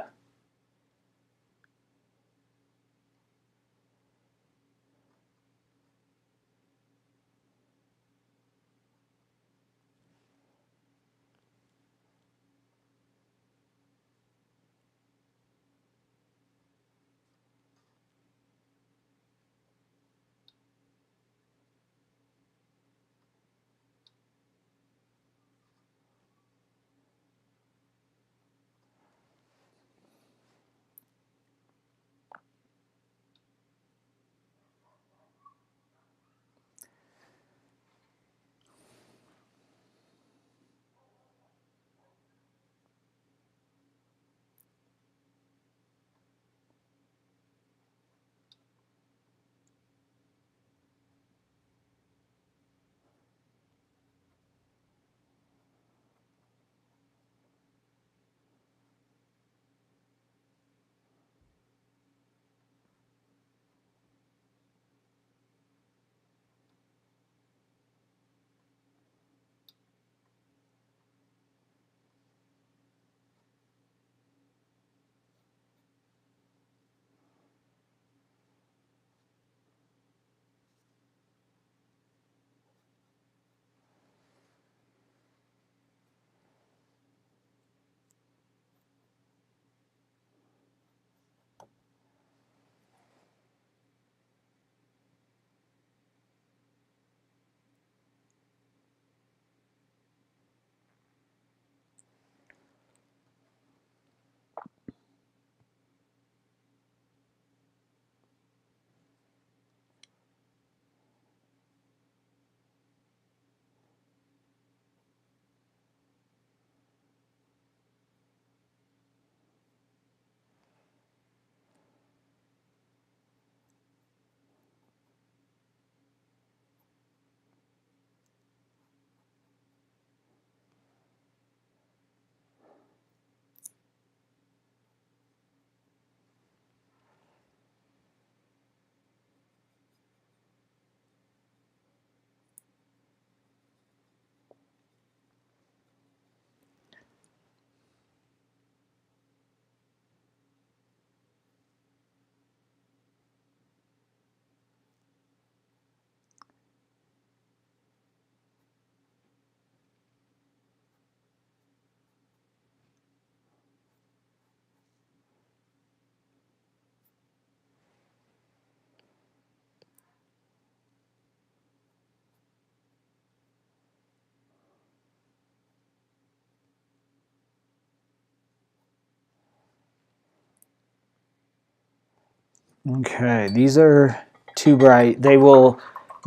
Okay, these are too bright. They will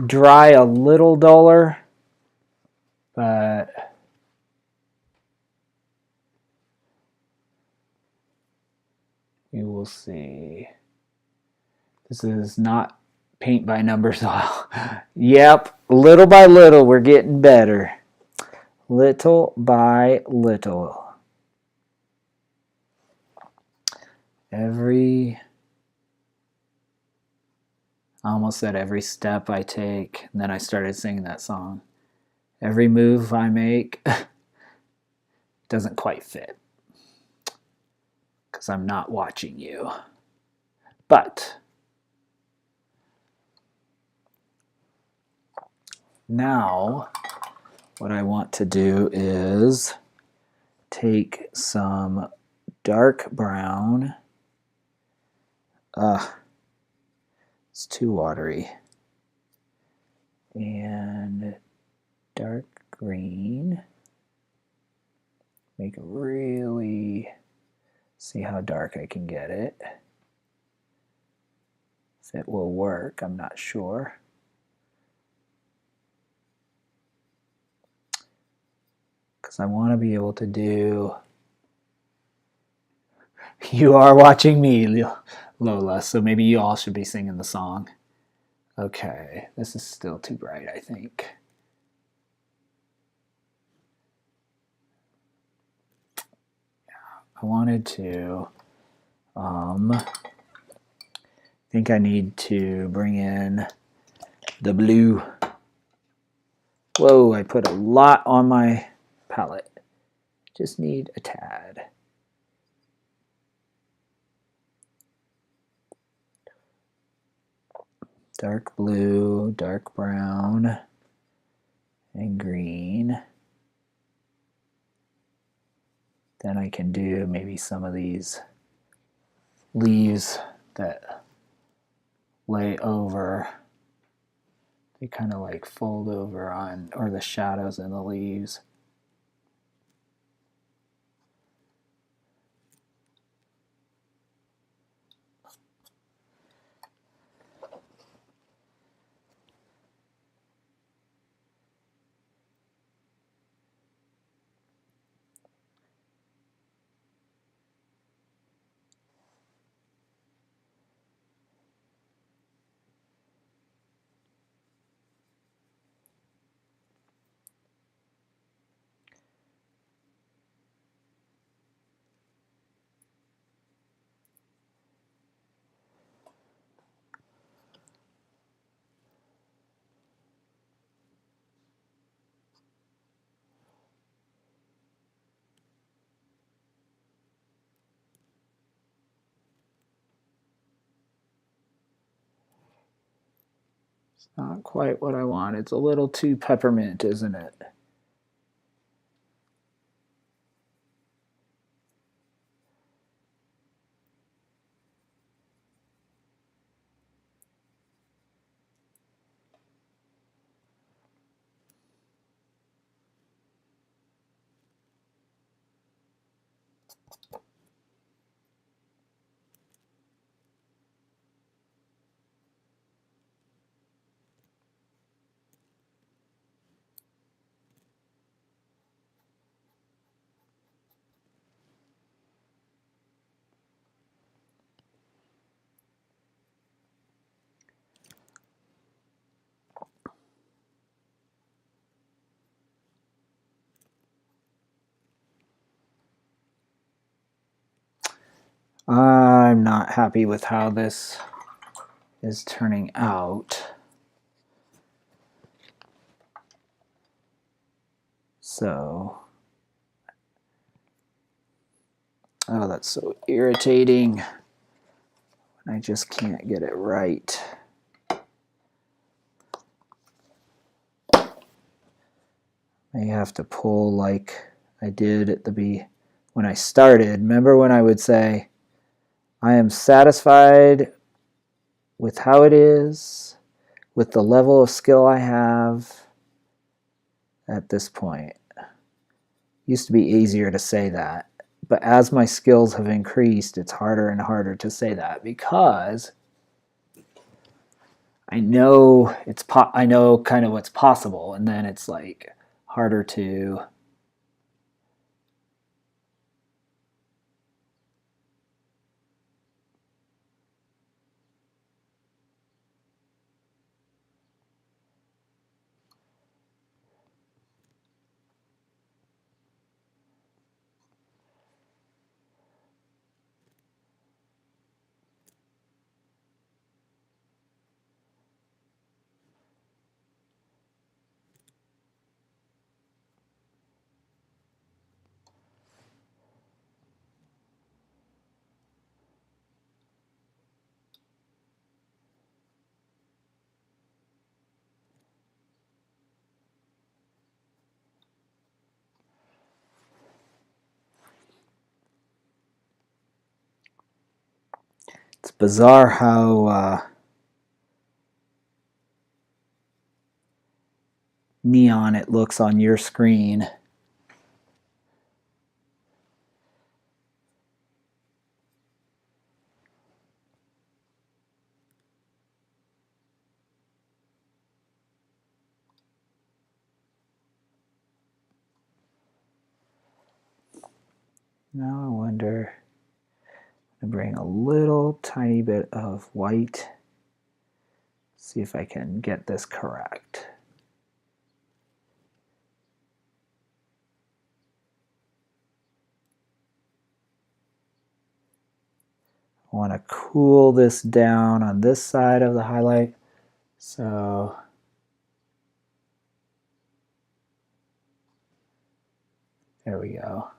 dry a little duller, but you will see. This is not paint by numbers oil. Yep, little by little we're getting better. Little by little. I almost said every step I take, and then I started singing that song. Every move I make doesn't quite fit because I'm not watching you. But now what I want to do is take some dark brown. It's too watery. And dark green. Make it really, see how dark I can get it. If it will work, I'm not sure. Because I want to be able to do, you are watching me, Lola, so maybe you all should be singing the song. Okay, this is still too bright, I think. I wanted to, I think I need to bring in the blue. Whoa, I put a lot on my palette. Just need a tad. Dark blue, dark brown, and green. Then I can do maybe some of these leaves that lay over. They kind of like fold over on, or the shadows in the leaves. Not quite what I want. It's a little too peppermint, isn't it? I'm not happy with how this is turning out. So, oh, that's so irritating. I just can't get it right. I have to pull like I did at the when I started. Remember when I would say, I am satisfied with how it is, with the level of skill I have at this point. It used to be easier to say that. But as my skills have increased, it's harder and harder to say that because I know I know kind of what's possible, and then it's like harder to it's bizarre how neon it looks on your screen. Now I wonder, I'm bring a little tiny bit of white. See if I can get this correct. I want to cool this down on this side of the highlight. So there we go.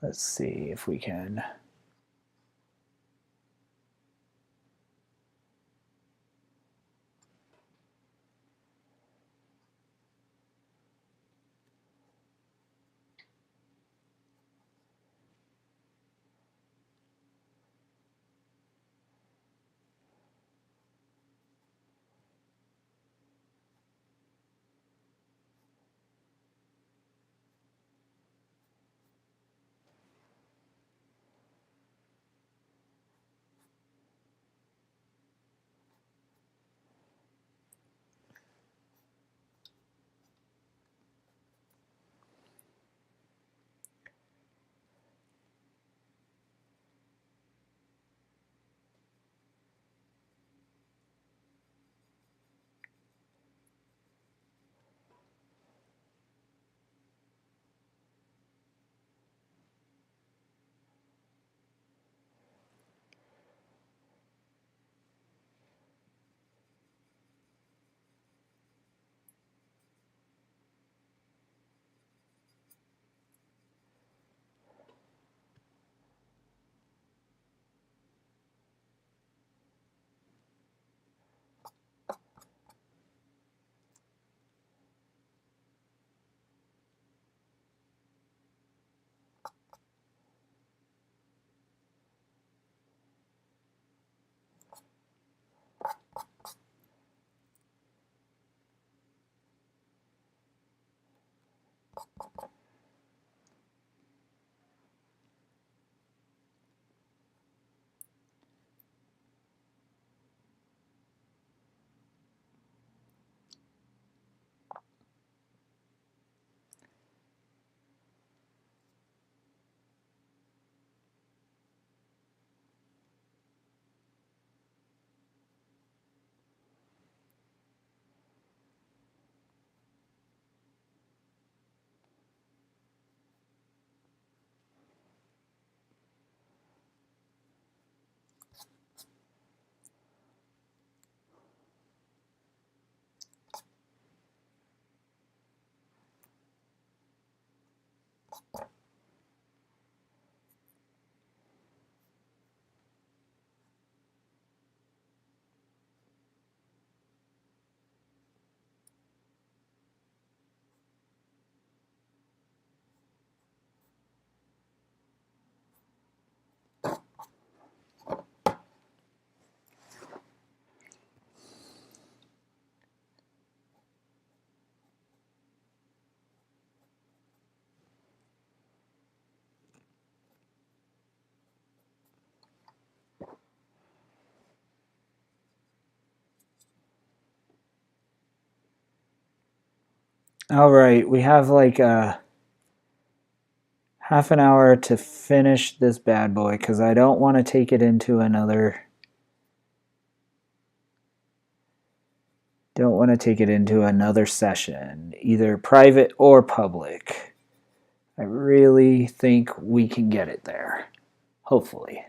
Let's see if we can. All right, we have like a half an hour to finish this bad boy because I don't want to take it into another session, either private or public. I really think we can get it there, hopefully.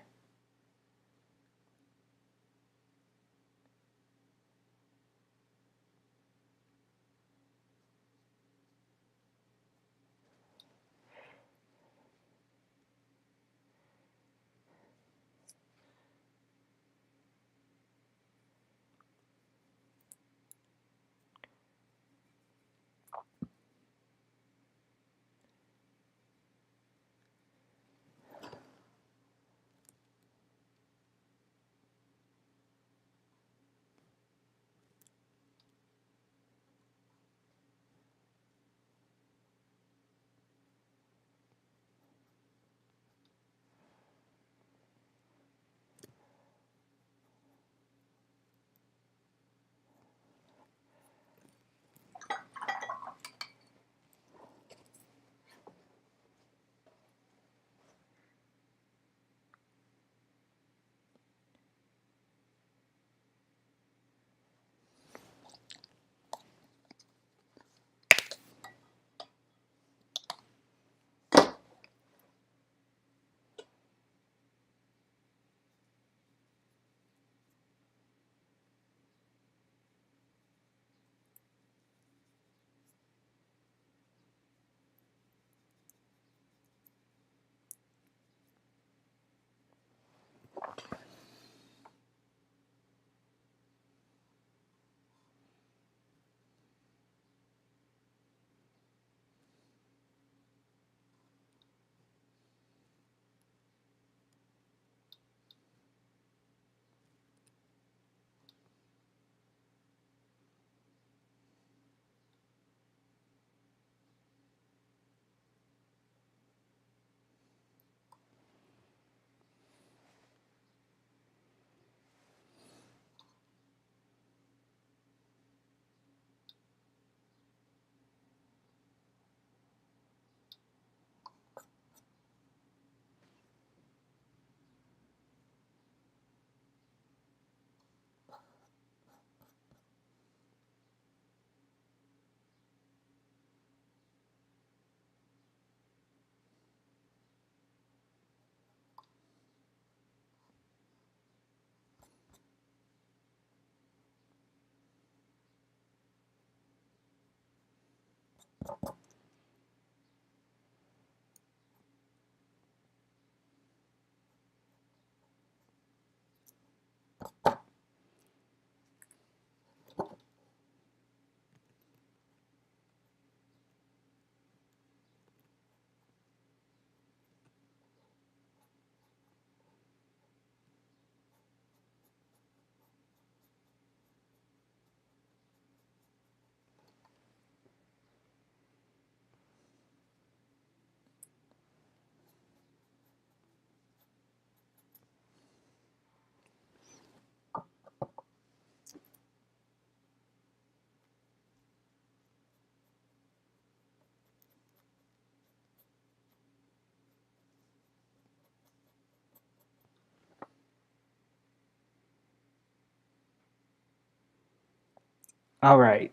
All right.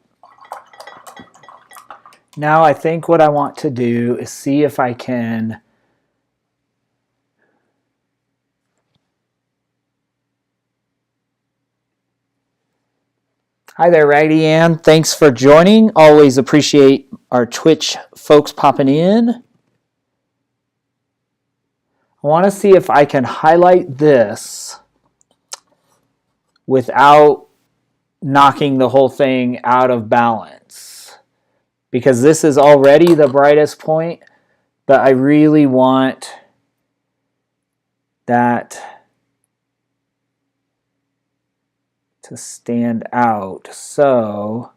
Now I think what I want to do is see if I can Hi there, Raggedy Ann. Thanks for joining. Always appreciate our Twitch folks popping in. I want to see if I can highlight this without knocking the whole thing out of balance. Because this is already the brightest point, but I really want that to stand out. So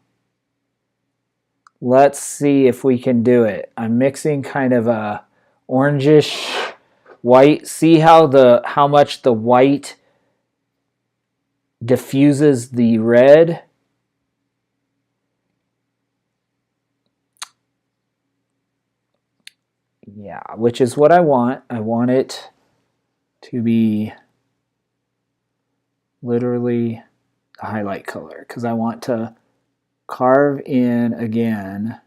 let's see if we can do it. I'm mixing kind of a orangish white. See how much the white diffuses the red? Yeah, which is what I want. I want it to be literally a highlight color because I want to carve in again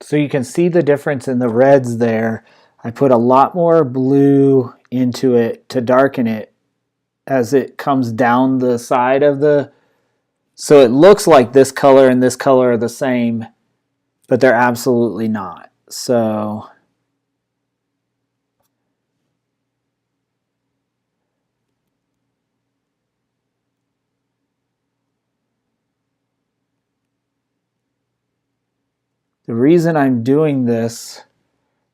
so you can see the difference in the reds there. I put a lot more blue into it to darken it as it comes down the side of the... So it looks like this color and this color are the same, but they're absolutely not. So The reason I'm doing this,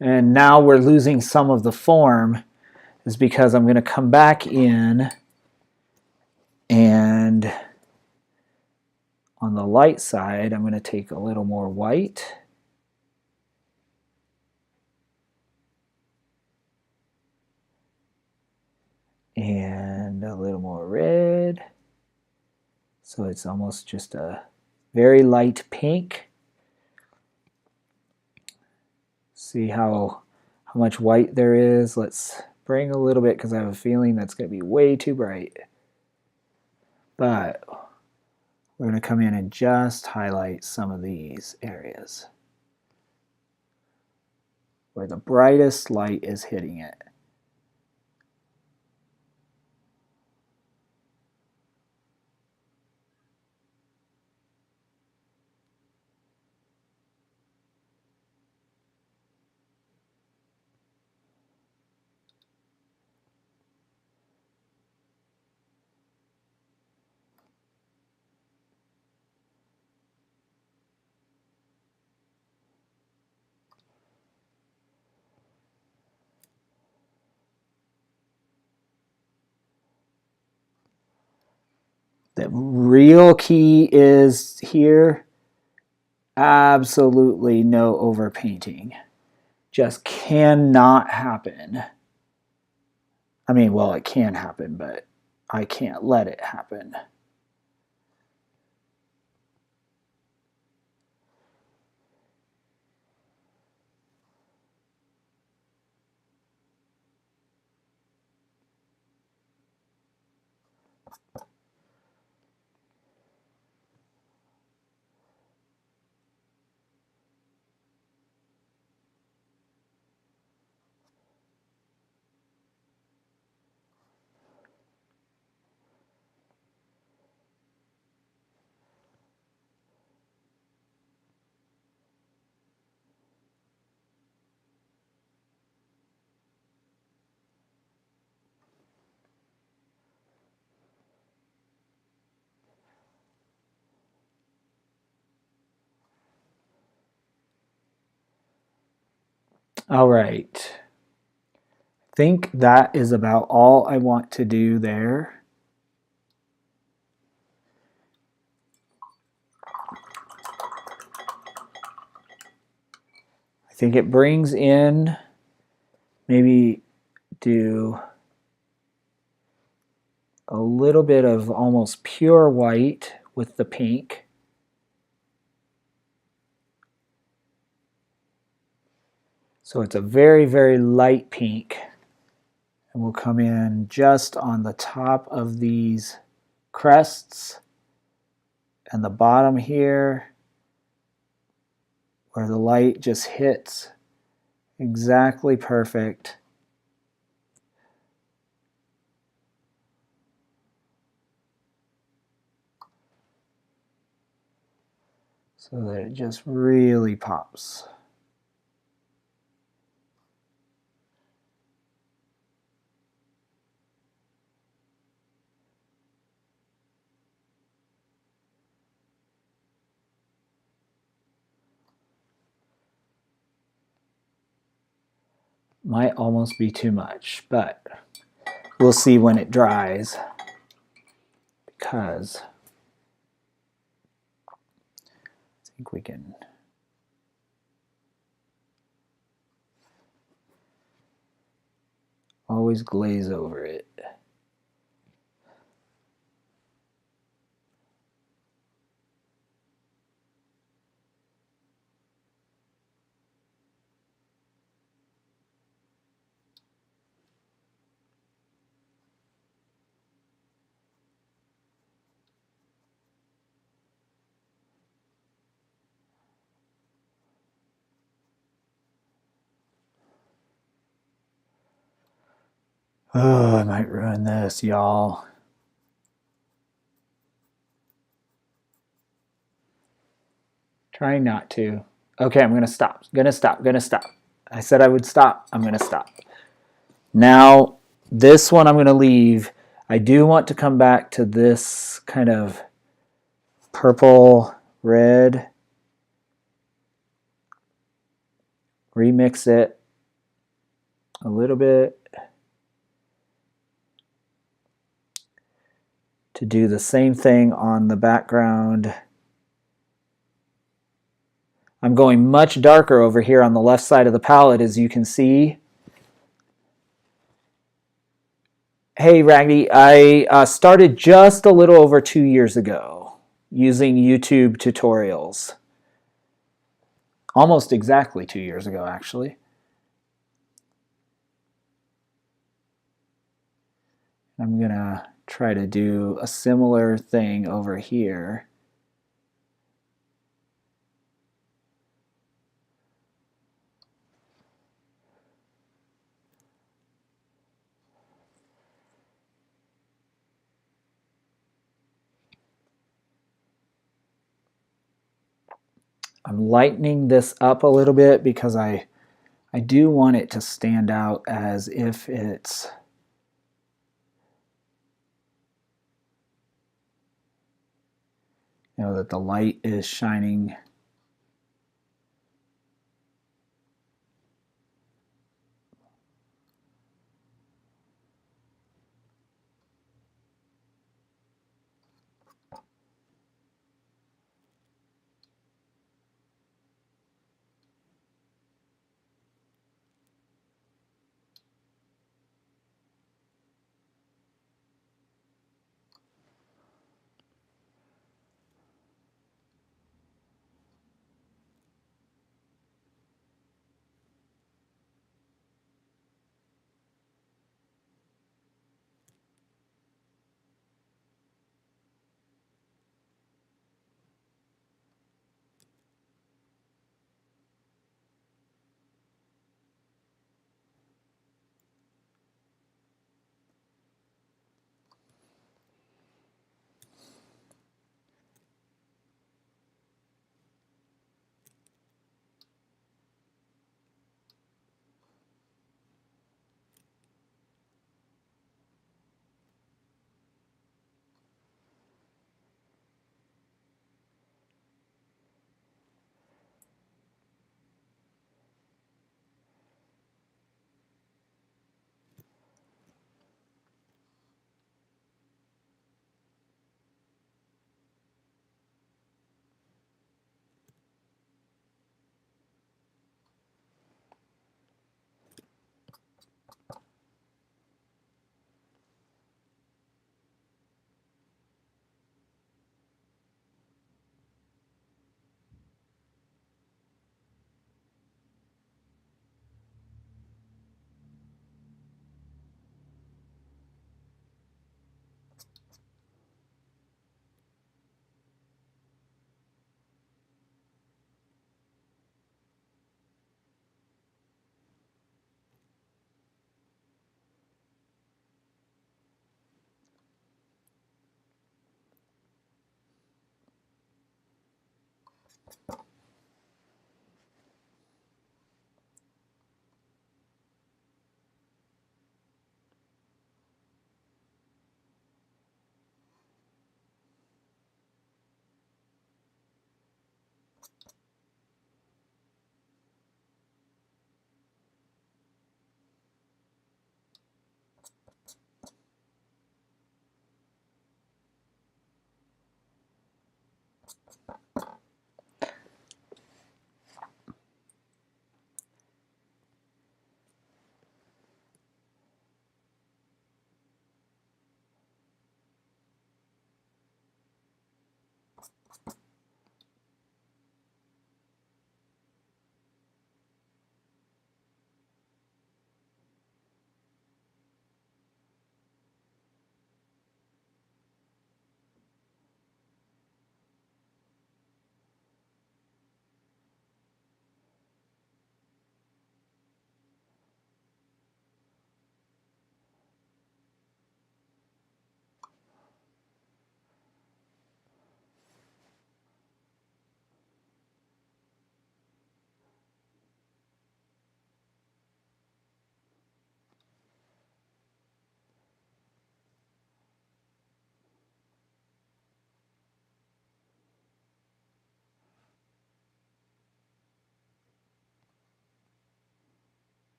and now we're losing some of the form, is because I'm going to come back in and on the light side, I'm going to take a little more white. And a little more red. So it's almost just a very light pink. See how much white there is. Let's bring a little bit because I have a feeling that's going to be way too bright. But we're going to come in and just highlight some of these areas where the brightest light is hitting it. The real key is here, absolutely no overpainting. Just cannot happen. I mean, well, it can happen, but I can't let it happen. All right. I think that is about all I want to do there. I think it brings in, maybe do a little bit of almost pure white with the pink. So it's a very, very light pink. And we'll come in just on the top of these crests and the bottom here where the light just hits exactly perfect. So that it just really pops. Might almost be too much, but we'll see when it dries, because I think we can always glaze over it. Oh, I might ruin this, y'all. Trying not to. Okay, I'm gonna stop. Gonna stop. I said I would stop. I'm gonna stop. Now, this one I'm gonna leave. I do want to come back to this kind of purple red. remix it a little bit to do the same thing on the background. I'm going much darker over here on the left side of the palette, as you can see. Hey, Ragni, I started just a little over 2 years ago using YouTube tutorials. Almost exactly 2 years ago, actually. I'm going to try to do a similar thing over here. I'm lightening this up a little bit because I do want it to stand out as if it's that the light is shining.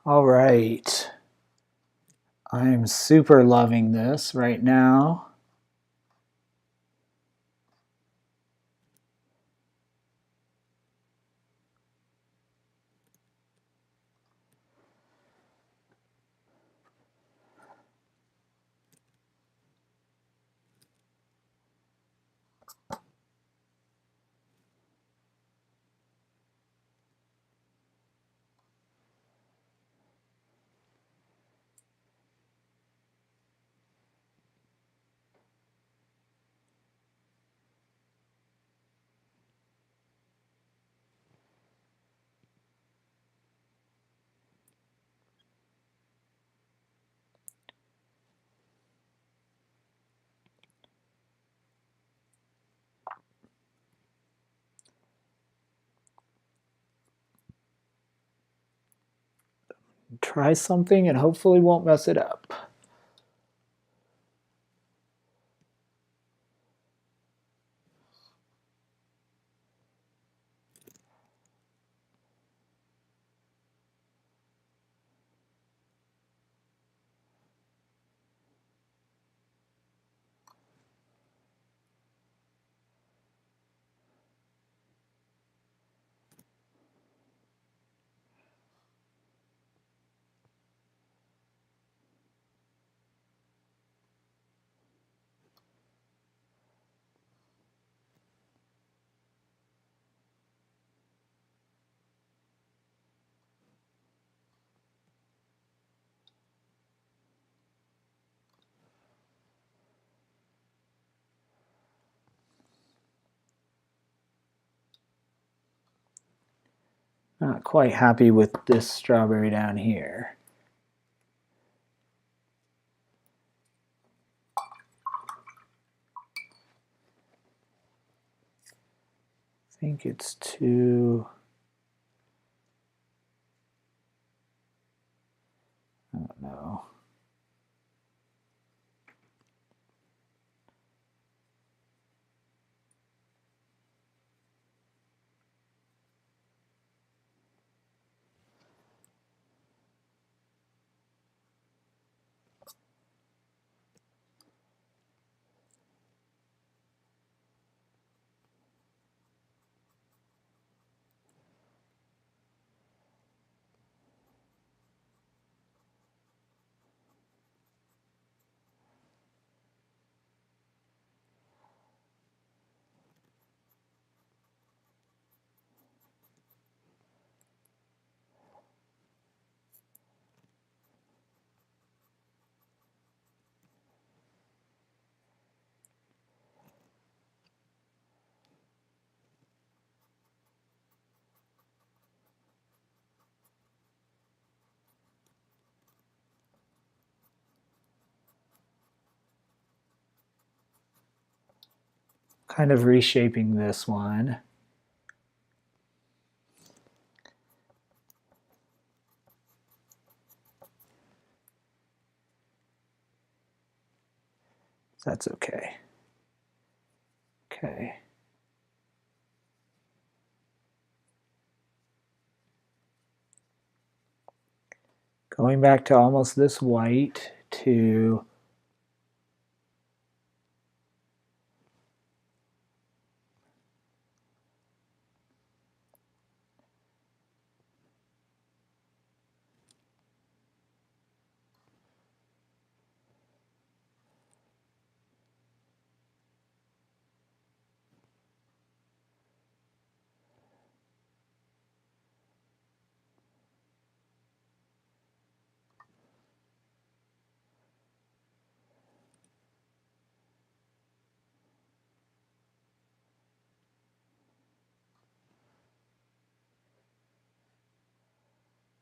All right. I'm super loving this right now. Try something and hopefully won't mess it up. Not quite happy with this strawberry down here. I think it's too... I don't know. Kind of reshaping this one. That's okay. Okay. Going back to almost this white to –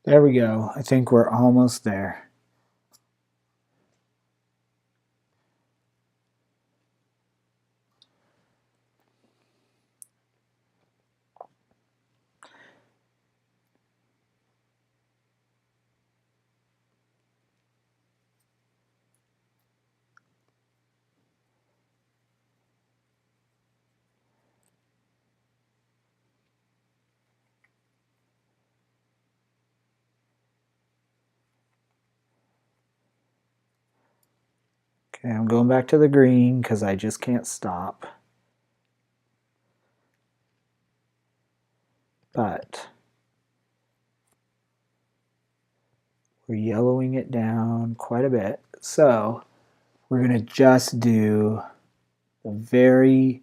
there we go. I think we're almost there. Okay, I'm going back to the green because I just can't stop. But we're yellowing it down quite a bit. So we're going to just do the very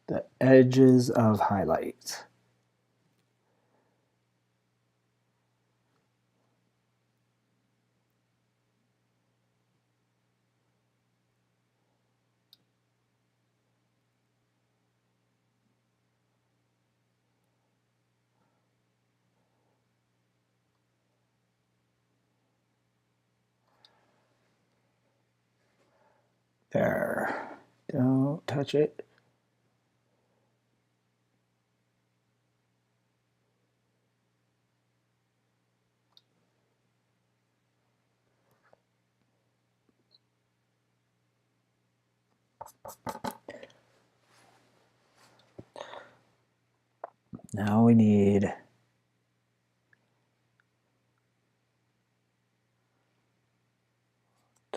the edges of highlights. There. Don't touch it. Now we need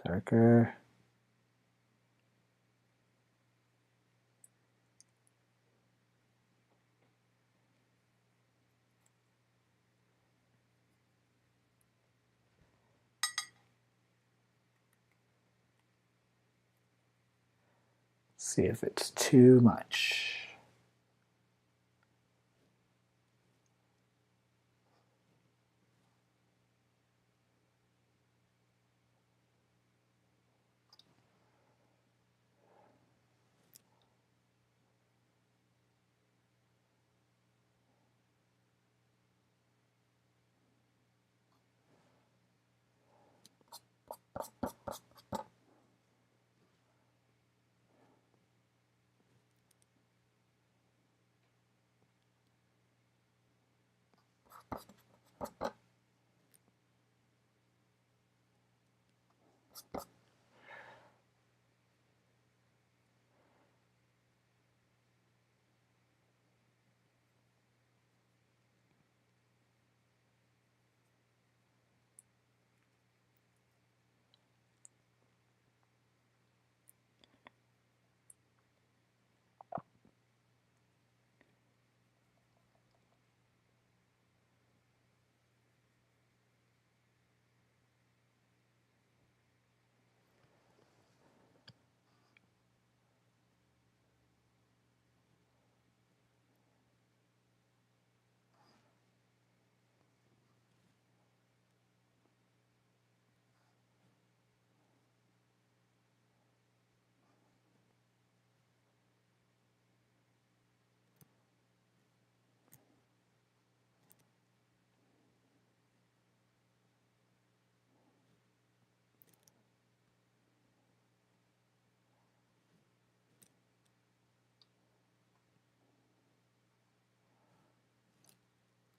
darker. See if it's too much.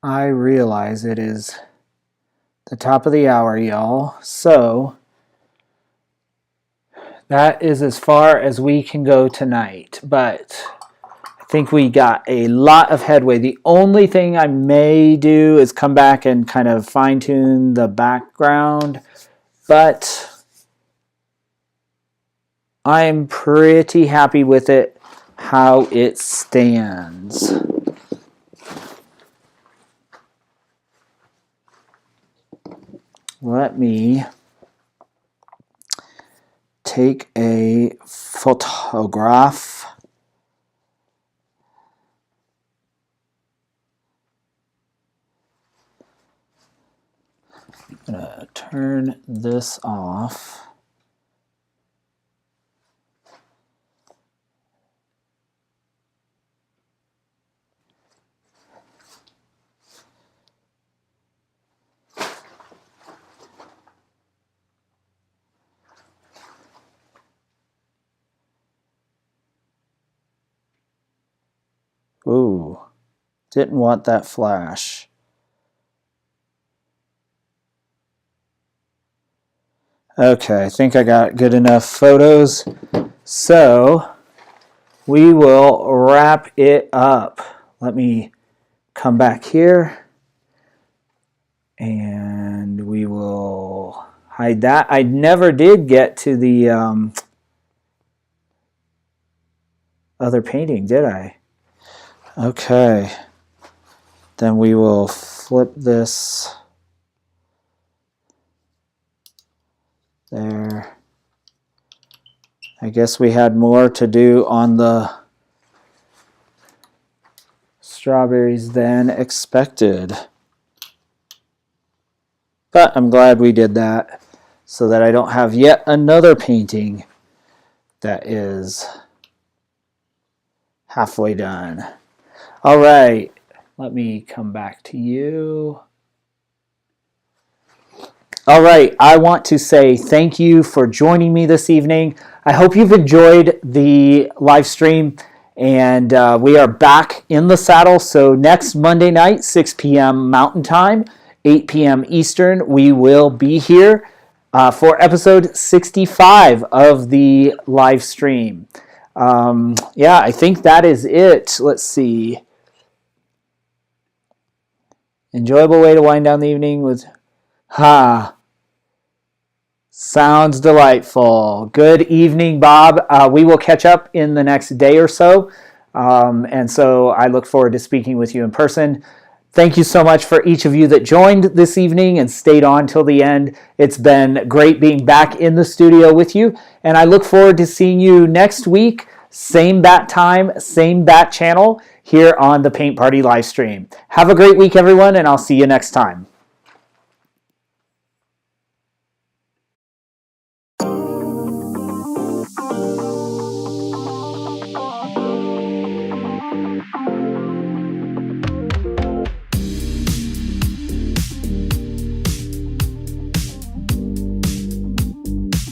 I realize it is the top of the hour, y'all. So that is as far as we can go tonight. But I think we got a lot of headway. The only thing I may do is come back and kind of fine-tune the background. But I'm pretty happy with it, how it stands. Let me take a photograph. I'm gonna turn this off. Ooh, didn't want that flash. Okay, I think I got good enough photos. So we will wrap it up. Let me come back here and we will hide that. I never did get to the other painting, did I? Okay. Then we will flip this there. I guess we had more to do on the strawberries than expected. But I'm glad we did that so that I don't have yet another painting that is halfway done. All right, let me come back to you. All right, I want to say thank you for joining me this evening. I hope you've enjoyed the live stream, and we are back in the saddle. So next Monday night, 6 p.m. Mountain Time, 8 p.m. Eastern, we will be here for episode 65 of the live stream. Yeah, I think that is it. Let's see. Enjoyable way to wind down the evening with... Sounds delightful. Good evening, Bob. We will catch up in the next day or so. And so I look forward to speaking with you in person. Thank you so much for each of you that joined this evening and stayed on till the end. It's been great being back in the studio with you. And I look forward to seeing you next week. Same bat time, same bat channel here on the Paint Party Livestream. Have a great week, everyone, and I'll see you next time.